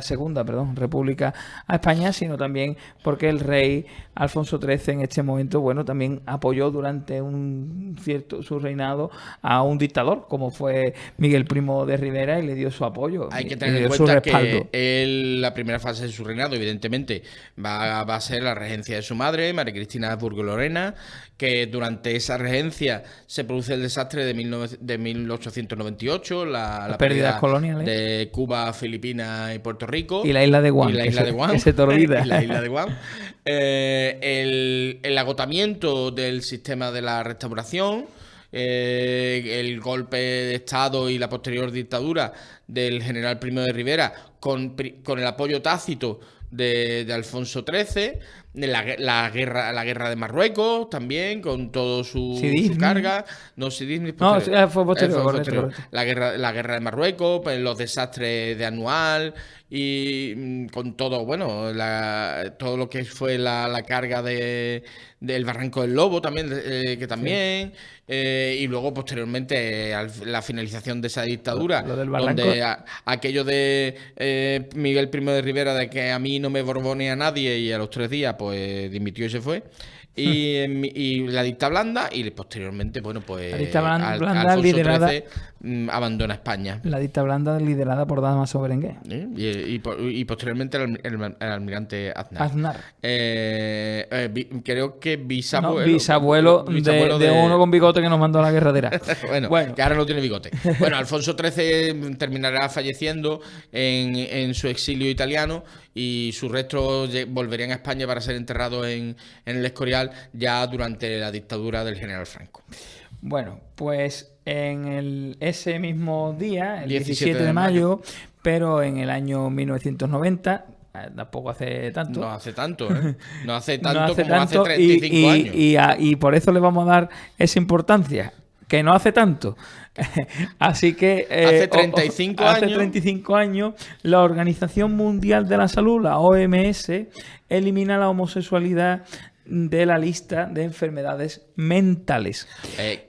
segunda República a España, sino también porque el rey Alfonso XIII en este momento, también apoyó durante su reinado a un dictador, como fue Miguel Primo de Rivera, y le dio su apoyo. Hay que tener en cuenta que la primera fase de su reinado, evidentemente, va a ser la regencia de su madre, María Cristina de Habsburgo Lorena, que durante esa regencia se produce el desastre de 1898, la pérdidas coloniales de Cuba, Filipinas y Puerto Rico. Y la isla de Guam. Que se te olvida. La isla de Guam. El agotamiento del sistema de la restauración, el golpe de Estado y la posterior dictadura del general Primo de Rivera con el apoyo tácito de Alfonso XIII, la guerra de Marruecos también, con todo su carga. Fue posterior. La guerra de Marruecos, pues, los desastres de Anual y con todo, todo lo que fue la carga del Barranco del Lobo también, que también, y luego posteriormente la finalización de esa dictadura, donde aquello de Miguel Primo de Rivera de que a mí no me borbone a nadie, y a los 3 días pues dimitió y se fue. Y la dicta blanda, y posteriormente, la dicta blanda Alfonso liderada, XIII abandona España. La dicta blanda liderada por Dámaso Berenguer. Y posteriormente el almirante Aznar. Creo que bisabuelo de uno con bigote que nos mandó a la guerradera. bueno, que ahora no tiene bigote. Alfonso XIII terminará falleciendo en su exilio italiano, y sus restos volverían a España para ser enterrados en el Escorial ya durante la dictadura del general Franco. Bueno, pues ese mismo día, el 17 de mayo, pero en el año 1990, tampoco hace tanto. No hace tanto, ¿eh? No hace tanto como hace 35 años. Y por eso le vamos a dar esa importancia, que no hace tanto. Así que hace 35 años la Organización Mundial de la Salud, la OMS, elimina la homosexualidad de la lista de enfermedades mentales.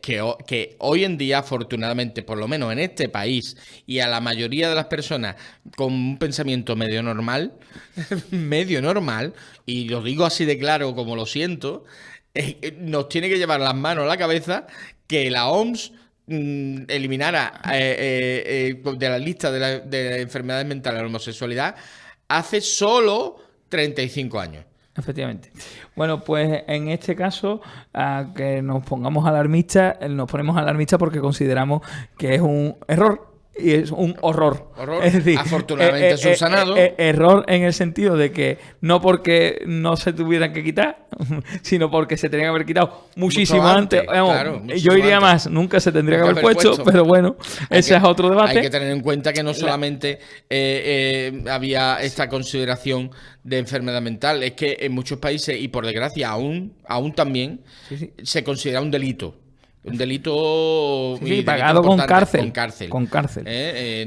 Que hoy en día, afortunadamente, por lo menos en este país, y a la mayoría de las personas con un pensamiento medio normal, y lo digo así de claro como lo siento, nos tiene que llevar las manos a la cabeza que la OMS eliminara de la lista de enfermedades mentales la homosexualidad hace solo 35 años. Efectivamente. Bueno, pues en este caso, que nos ponemos alarmistas, porque consideramos que es un error. Y es un horror. Es decir, afortunadamente subsanado. Error en el sentido de que no porque no se tuvieran que quitar, sino porque se tenían que haber quitado muchísimo antes. Claro, yo iría más, nunca se tendría que haber puesto, pero bueno, ese es otro debate. Hay que tener en cuenta que no solamente había esta consideración de enfermedad mental, es que en muchos países, y por desgracia aún también, se considera un delito. Un delito pagado con cárcel.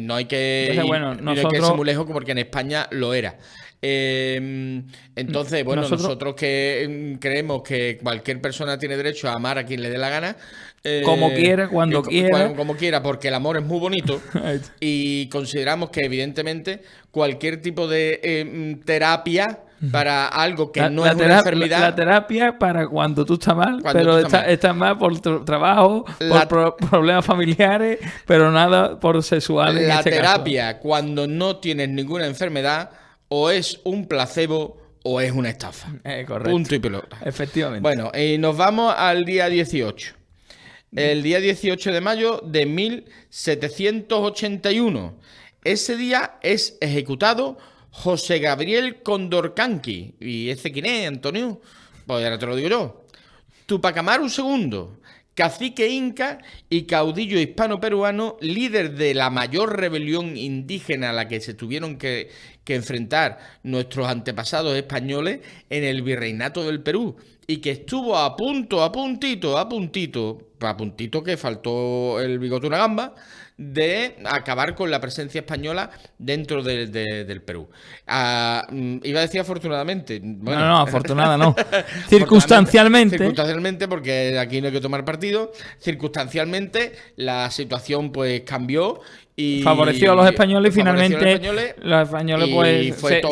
No hay que irse muy lejos, porque en España lo era. Entonces, nosotros que creemos que cualquier persona tiene derecho a amar a quien le dé la gana, como quiera, cuando quiera. Como quiera, porque el amor es muy bonito. Y consideramos que, evidentemente, cualquier tipo de terapia para algo que no es una enfermedad. La terapia para cuando tú estás mal, pero estás mal por trabajo, por problemas familiares, pero nada por sexuales. La terapia, cuando no tienes ninguna enfermedad, o es un placebo o es una estafa. Correcto. Punto y pelota. Efectivamente. Bueno, y nos vamos al día 18. El día 18 de mayo de 1781. Ese día es ejecutado José Gabriel Condorcanqui. ¿Y ese quién es, Antonio? Pues ahora te lo digo yo. Tupac Amaru II, cacique inca y caudillo hispano-peruano, líder de la mayor rebelión indígena a la que se tuvieron que enfrentar nuestros antepasados españoles en el virreinato del Perú, y que estuvo a puntito que faltó el bigote una gamba, de acabar con la presencia española dentro del Perú. Iba a decir afortunadamente. Bueno, no, afortunada no. Circunstancialmente. Circunstancialmente, porque aquí no hay que tomar partido. Circunstancialmente, la situación pues cambió. Y favoreció a los españoles y finalmente los españoles pues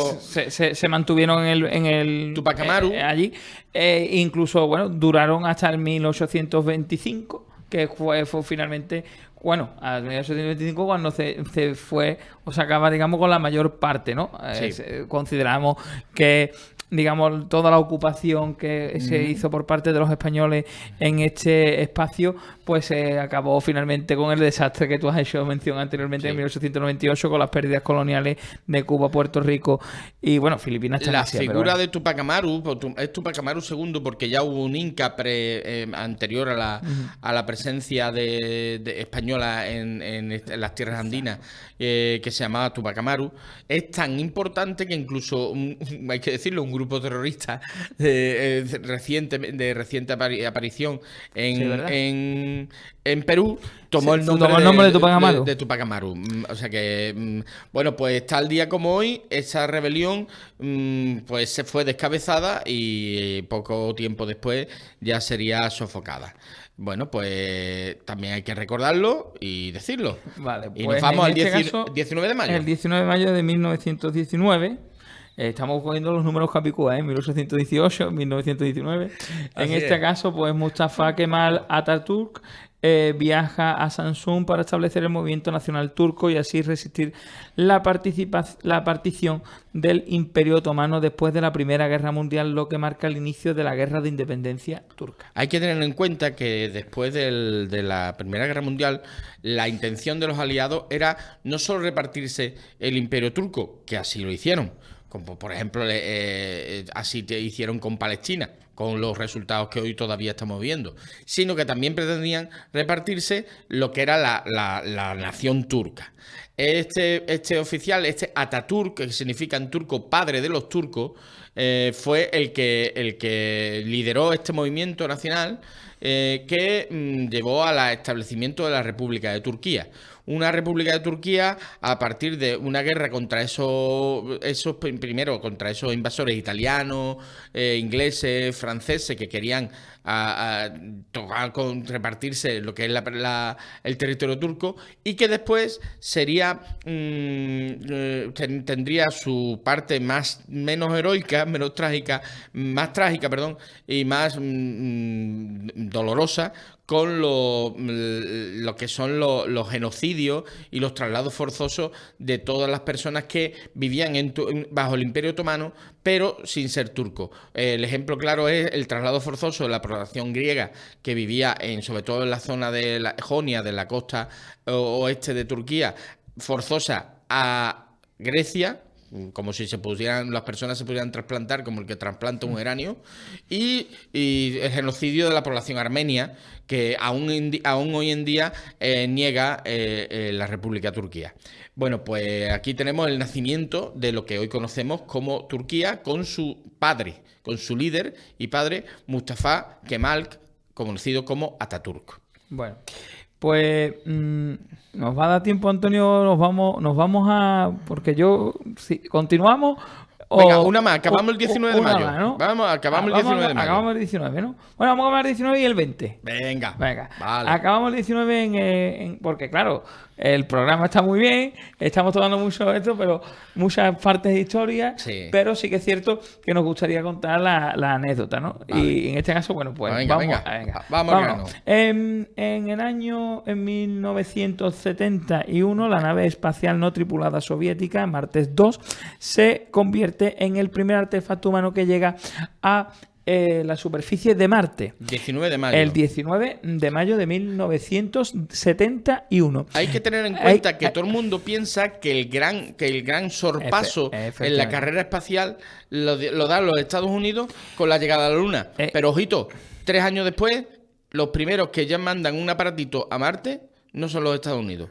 se mantuvieron en el Tupac Amaru. Allí. Incluso, bueno, duraron hasta el 1825, que fue finalmente... Bueno, a 1825 cuando se fue o se acaba, digamos, con la mayor parte, ¿no? Sí. Consideramos que, digamos, toda la ocupación que se hizo por parte de los españoles en este espacio, pues se acabó finalmente con el desastre que tú has hecho mención anteriormente, en 1898, con las pérdidas coloniales de Cuba, Puerto Rico y, bueno, Filipinas. La figura de Tupac Amaru es Tupac Amaru II porque ya hubo un inca anterior a la presencia de española en las tierras andinas, que se llamaba Tupac Amaru. Es tan importante que incluso, hay que decirlo, un grupo terrorista de reciente aparición en Perú tomó el nombre de Tupac Amaru. De Tupac Amaru. O sea que, bueno, pues tal día como hoy, esa rebelión pues se fue descabezada y poco tiempo después ya sería sofocada. Bueno, pues también hay que recordarlo y decirlo. Vale, y pues nos vamos al 19 de mayo. El 19 de mayo de 1919. Estamos cogiendo los números capicúa, 1818, 1919. En este caso, pues Mustafa Kemal Atatürk viaja a Samsun para establecer el movimiento nacional turco y así resistir la partición del Imperio Otomano después de la Primera Guerra Mundial, lo que marca el inicio de la Guerra de Independencia turca. Hay que tener en cuenta que después de la Primera Guerra Mundial, la intención de los aliados era no solo repartirse el Imperio turco, que así lo hicieron, como por ejemplo así hicieron con Palestina, con los resultados que hoy todavía estamos viendo, sino que también pretendían repartirse lo que era la nación turca. Este oficial, Atatürk, que significa en turco padre de los turcos, fue el que lideró este movimiento nacional que llevó al establecimiento de la República de Turquía. Una República de Turquía a partir de una guerra contra contra esos invasores italianos, ingleses, franceses que querían repartirse lo que es el territorio turco, y que después tendría su parte menos heroica, menos trágica, más trágica, perdón, y más dolorosa, con lo que son los genocidios y los traslados forzosos de todas las personas que vivían bajo el Imperio Otomano, pero sin ser turcos. El ejemplo claro es el traslado forzoso de la población griega que vivía sobre todo en la zona de la Jonia, de la costa oeste de Turquía, forzosa a Grecia, como si las personas se pudieran trasplantar como el que trasplanta un geranio, y el genocidio de la población armenia, que aún hoy en día niega la República de Turquía. Bueno, pues aquí tenemos el nacimiento de lo que hoy conocemos como Turquía, con su padre, con su líder y padre, Mustafa Kemal, conocido como Atatürk. Bueno, pues nos va a dar tiempo, Antonio, nos vamos a... Porque si continuamos... Venga, una más, acabamos el 19 de mayo. Más, ¿no? Acabamos el 19 de mayo. Acabamos el 19, ¿no? Bueno, vamos a acabar el 19 y el 20. Venga. Vale. Acabamos el 19 porque, claro, el programa está muy bien, estamos tomando mucho esto, pero muchas partes de historia, sí. Pero sí que es cierto que nos gustaría contar la anécdota, ¿no? Vale. Y en este caso, bueno, pues vamos. En el año 1971, la nave espacial no tripulada soviética, Martes 2, se convierte en el primer artefacto humano que llega a la superficie de Marte. 19 de mayo. El 19 de mayo de 1971. Hay que tener en cuenta que todo el mundo piensa que el gran sorpaso en la carrera espacial lo dan los Estados Unidos con la llegada a la Luna. Pero ojito, 3 años después, los primeros que ya mandan un aparatito a Marte no son los Estados Unidos.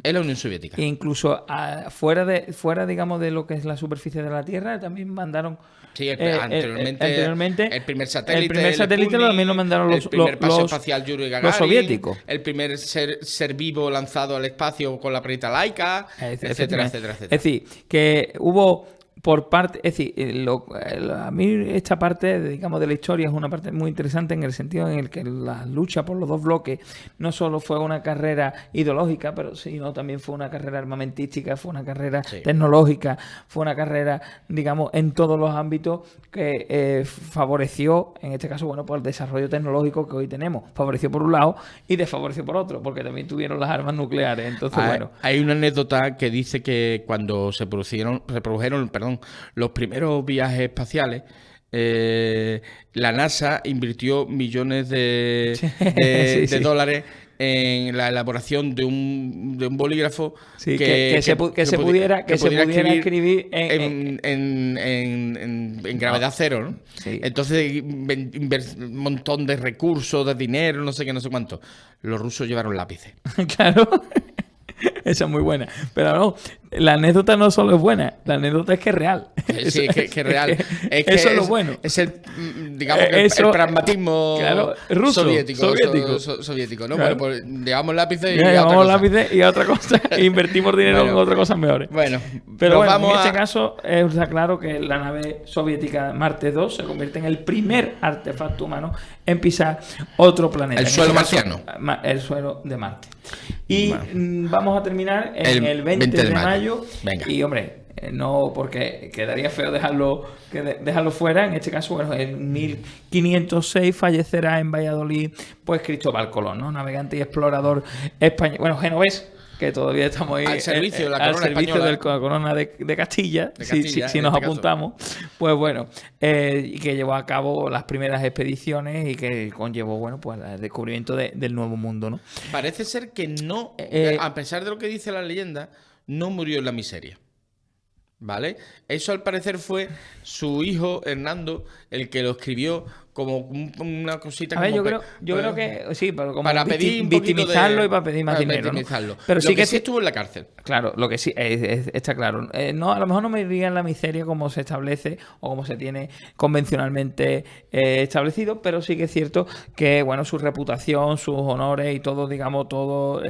Es la Unión Soviética. Incluso fuera, digamos, de lo que es la superficie de la Tierra, también mandaron... Sí, anteriormente el primer satélite. El primer satélite Sputnik, también lo mandaron el primer paseo espacial Yuri Gagarin, los soviéticos. El primer ser vivo lanzado al espacio con la perita Laika, etcétera, etcétera, etcétera. Es decir, que hubo... Por parte, es decir, a mí esta parte, digamos, de la historia es una parte muy interesante en el sentido en el que la lucha por los dos bloques no solo fue una carrera ideológica, pero sino también fue una carrera armamentística, fue una carrera tecnológica, fue una carrera, digamos, en todos los ámbitos que favoreció, en este caso, bueno, pues el desarrollo tecnológico que hoy tenemos. Favoreció por un lado y desfavoreció por otro, porque también tuvieron las armas nucleares. Entonces, bueno. Hay una anécdota que dice que cuando se produjeron, los primeros viajes espaciales, la NASA invirtió millones de dólares en la elaboración de un bolígrafo que se pudiera escribir en gravedad cero, ¿no? Sí. Entonces, un montón de recursos, de dinero, no sé qué, no sé cuánto. Los rusos llevaron lápices. Claro. Esa es muy buena. Pero no, la anécdota no solo es buena, la anécota es que es real. Sí, es que es real. Eso es lo bueno. Es el, digamos, el pragmatismo ruso, soviético, ¿no? Claro. Bueno, pues llevamos lápices y a otra cosa e invertimos dinero en otras cosas mejores. Bueno, pero bueno, en este caso está claro que la nave soviética Marte 2 se convierte en el primer artefacto humano en pisar otro planeta. El suelo marciano. El suelo de Marte. Y vamos a terminar en el 20 de mayo. Venga. Y hombre, no, porque quedaría feo dejarlo fuera. En este caso, bueno, en 1506 fallecerá en Valladolid pues Cristóbal Colón, ¿no? Navegante y explorador español. Bueno, genovés, que todavía estamos ahí al servicio, de la corona de Castilla, si nos apuntamos. Pues bueno, y que llevó a cabo las primeras expediciones y que conllevó, bueno, pues el descubrimiento del Nuevo Mundo, ¿no? Parece ser que no, a pesar de lo que dice la leyenda, no murió en la miseria. ¿Vale? Eso al parecer fue su hijo Hernando el que lo escribió como una cosita. A ver, yo creo que sí, pero como para pedir victimizarlo y para pedir más dinero, ¿no? Pero sí que sí estuvo en la cárcel. Claro, lo que sí está claro. No, a lo mejor no me iría en la miseria como se establece o como se tiene convencionalmente establecido, pero sí que es cierto que, bueno, su reputación, sus honores y todo, digamos, todo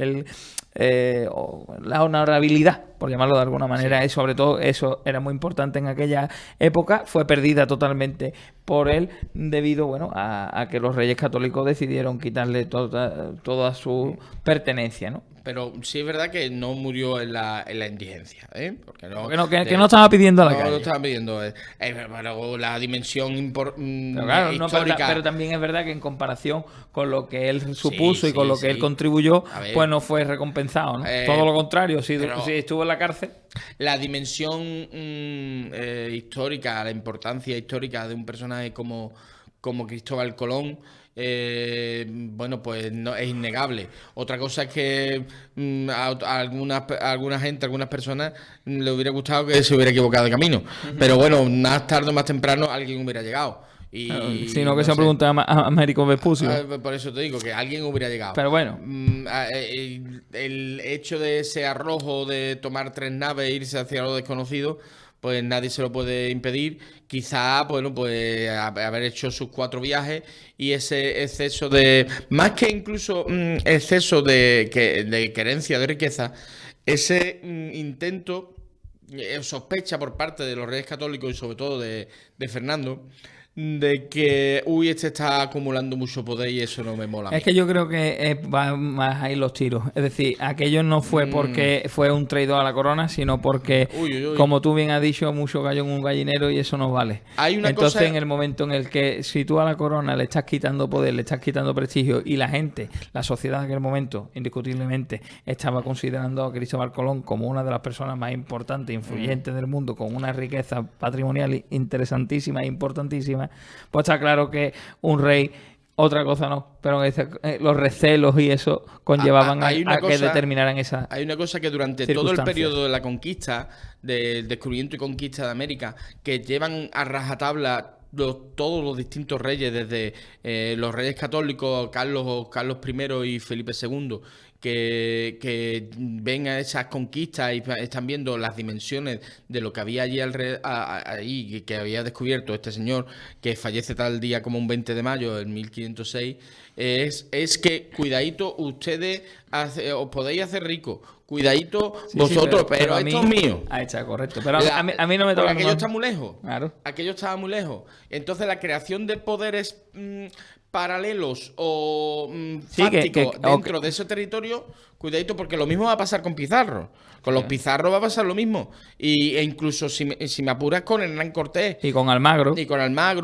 la honorabilidad, por llamarlo de alguna manera, y sobre todo eso era muy importante en aquella época, fue perdida totalmente por él debido, bueno, a que los Reyes Católicos decidieron quitarle toda su pertenencia, ¿no? Pero sí es verdad que no murió en la indigencia, ¿eh? Porque que no estaba pidiendo a la calle. No estaba pidiendo. Pero la dimensión histórica. Pero también es verdad que en comparación con lo que él supuso y con lo que él contribuyó, pues no fue recompensado, ¿no? Todo lo contrario, si estuvo en la cárcel. La dimensión histórica, la importancia histórica de un personaje como Cristóbal Colón, bueno, pues no es innegable. Otra cosa es que a alguna gente, a algunas personas le hubiera gustado que se hubiera equivocado de camino. Pero bueno, más tarde o más temprano alguien hubiera llegado. Sino que se preguntaba a Américo Vespucio. Por eso te digo que alguien hubiera llegado. Pero bueno, el hecho de ese arrojo de tomar 3 naves e irse hacia lo desconocido, pues nadie se lo puede impedir. Quizá, bueno, pues haber hecho sus 4 viajes y ese exceso de... Más que incluso exceso de querencia, de riqueza, ese intento, sospecha por parte de los Reyes Católicos y sobre todo de Fernando, de que, este está acumulando mucho poder y eso no me mola. Es que yo creo que va más ahí los tiros. Es decir, aquello no fue porque fue un traidor a la corona, sino porque, como tú bien has dicho, mucho gallo en un gallinero y eso no vale. Entonces, en el momento en el que si tú a la corona le estás quitando poder, le estás quitando prestigio y la gente, la sociedad en aquel momento, indiscutiblemente, estaba considerando a Cristóbal Colón como una de las personas más importantes e influyentes del mundo, con una riqueza patrimonial interesantísima e importantísima, demás, pues está claro que un rey, otra cosa no, pero los recelos y eso conllevaban a que determinaran esa. Hay una cosa que durante todo el periodo de la conquista, del descubrimiento y conquista de América, que llevan a rajatabla todos los distintos reyes, desde los reyes católicos, Carlos I y Felipe II, que ven a esas conquistas y están viendo las dimensiones de lo que había allí ahí, que había descubierto este señor, que fallece tal día como un 20 de mayo del 1506, es que, cuidadito, ustedes os podéis hacer ricos. Cuidadito vosotros, pero esto es mío. Está correcto. Pero a mí no me toca. Aquello está muy lejos. Claro. Aquello estaba muy lejos. Entonces la creación de poderes paralelos o fácticos dentro de ese territorio, cuidadito, porque lo mismo va a pasar con Pizarro. Con los Pizarros va a pasar lo mismo. E incluso si me apuras con Hernán Cortés. Y con Almagro.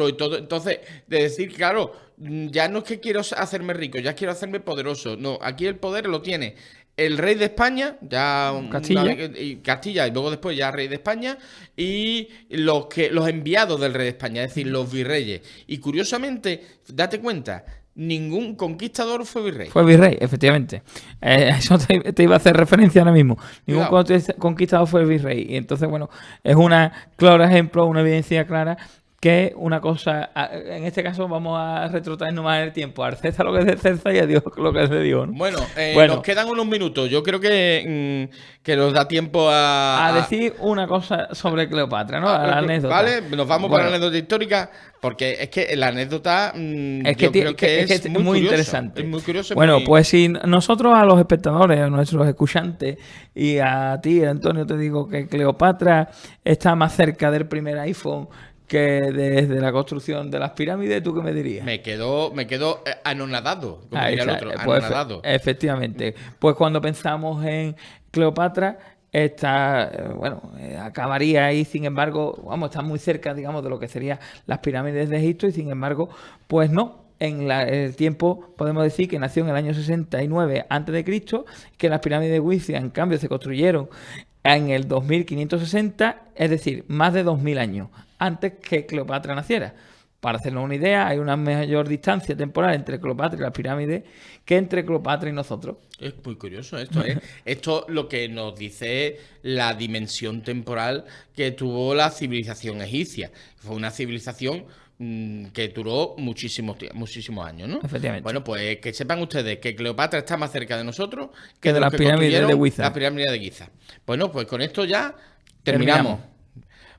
Y todo. Entonces, de decir, claro, ya no es que quiero hacerme rico, ya quiero hacerme poderoso. No, aquí el poder lo tiene el rey de España, ya Castilla, y luego después ya rey de España, y los enviados del rey de España, es decir, los virreyes. Y curiosamente, date cuenta, ningún conquistador fue virrey. Fue virrey, efectivamente. Eso te iba a hacer referencia ahora mismo. Ningún conquistador fue virrey. Y entonces, bueno, es un claro ejemplo, una evidencia clara que una cosa, en este caso vamos a retrotraernos más en el tiempo, al César lo que es de César y a Dios lo que es de Dios, ¿no? Bueno, nos quedan unos minutos, yo creo que nos da tiempo a decir una cosa sobre Cleopatra, ¿no? La anécdota. Vale, nos vamos para la anécdota histórica, porque es que la anécdota creo que es muy interesante. Es muy curioso. Bueno, pues si nosotros a los espectadores, a nuestros escuchantes y a ti, Antonio, te digo que Cleopatra está más cerca del primer iPhone que desde la construcción de las pirámides, ¿tú qué me dirías? Me quedo anonadado, como diría el otro, anonadado. Efectivamente. Pues cuando pensamos en Cleopatra, acabaría ahí, sin embargo, está muy cerca, digamos, de lo que serían las pirámides de Egipto, y sin embargo, pues no. En el tiempo podemos decir que nació en el año 69 a.C., que las pirámides de Giza, en cambio, se construyeron en el 2560, es decir, más de 2000 años antes que Cleopatra naciera. Para hacernos una idea, hay una mayor distancia temporal entre Cleopatra y las pirámides que entre Cleopatra y nosotros. Es muy curioso esto, ¿eh? Esto lo que nos dice la dimensión temporal que tuvo la civilización egipcia. Fue una civilización que duró muchísimos años, ¿no? Efectivamente. Bueno, pues que sepan ustedes que Cleopatra está más cerca de nosotros que de las pirámides de Giza. La pirámide de Giza. Bueno, pues con esto ya terminamos.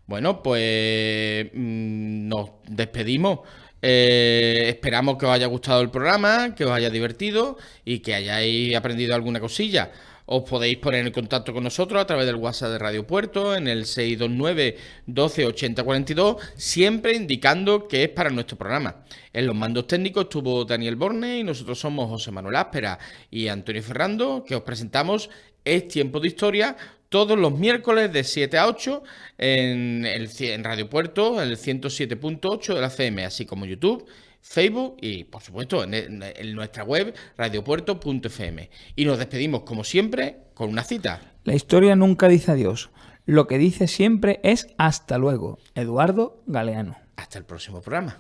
Bueno, pues nos despedimos. Esperamos que os haya gustado el programa, que os haya divertido y que hayáis aprendido alguna cosilla. Os podéis poner en contacto con nosotros a través del WhatsApp de Radio Puerto en el 629 12 80 42, siempre indicando que es para nuestro programa. En los mandos técnicos estuvo Daniel Borne y nosotros somos José Manuel Áspera y Antonio Ferrando, que os presentamos Es Tiempo de Historia todos los miércoles de 7 a 8 en Radio Puerto, en el 107.8 de la FM, así como YouTube, Facebook y, por supuesto, en nuestra web radiopuerto.fm. Y nos despedimos, como siempre, con una cita. La historia nunca dice adiós. Lo que dice siempre es hasta luego. Eduardo Galeano. Hasta el próximo programa.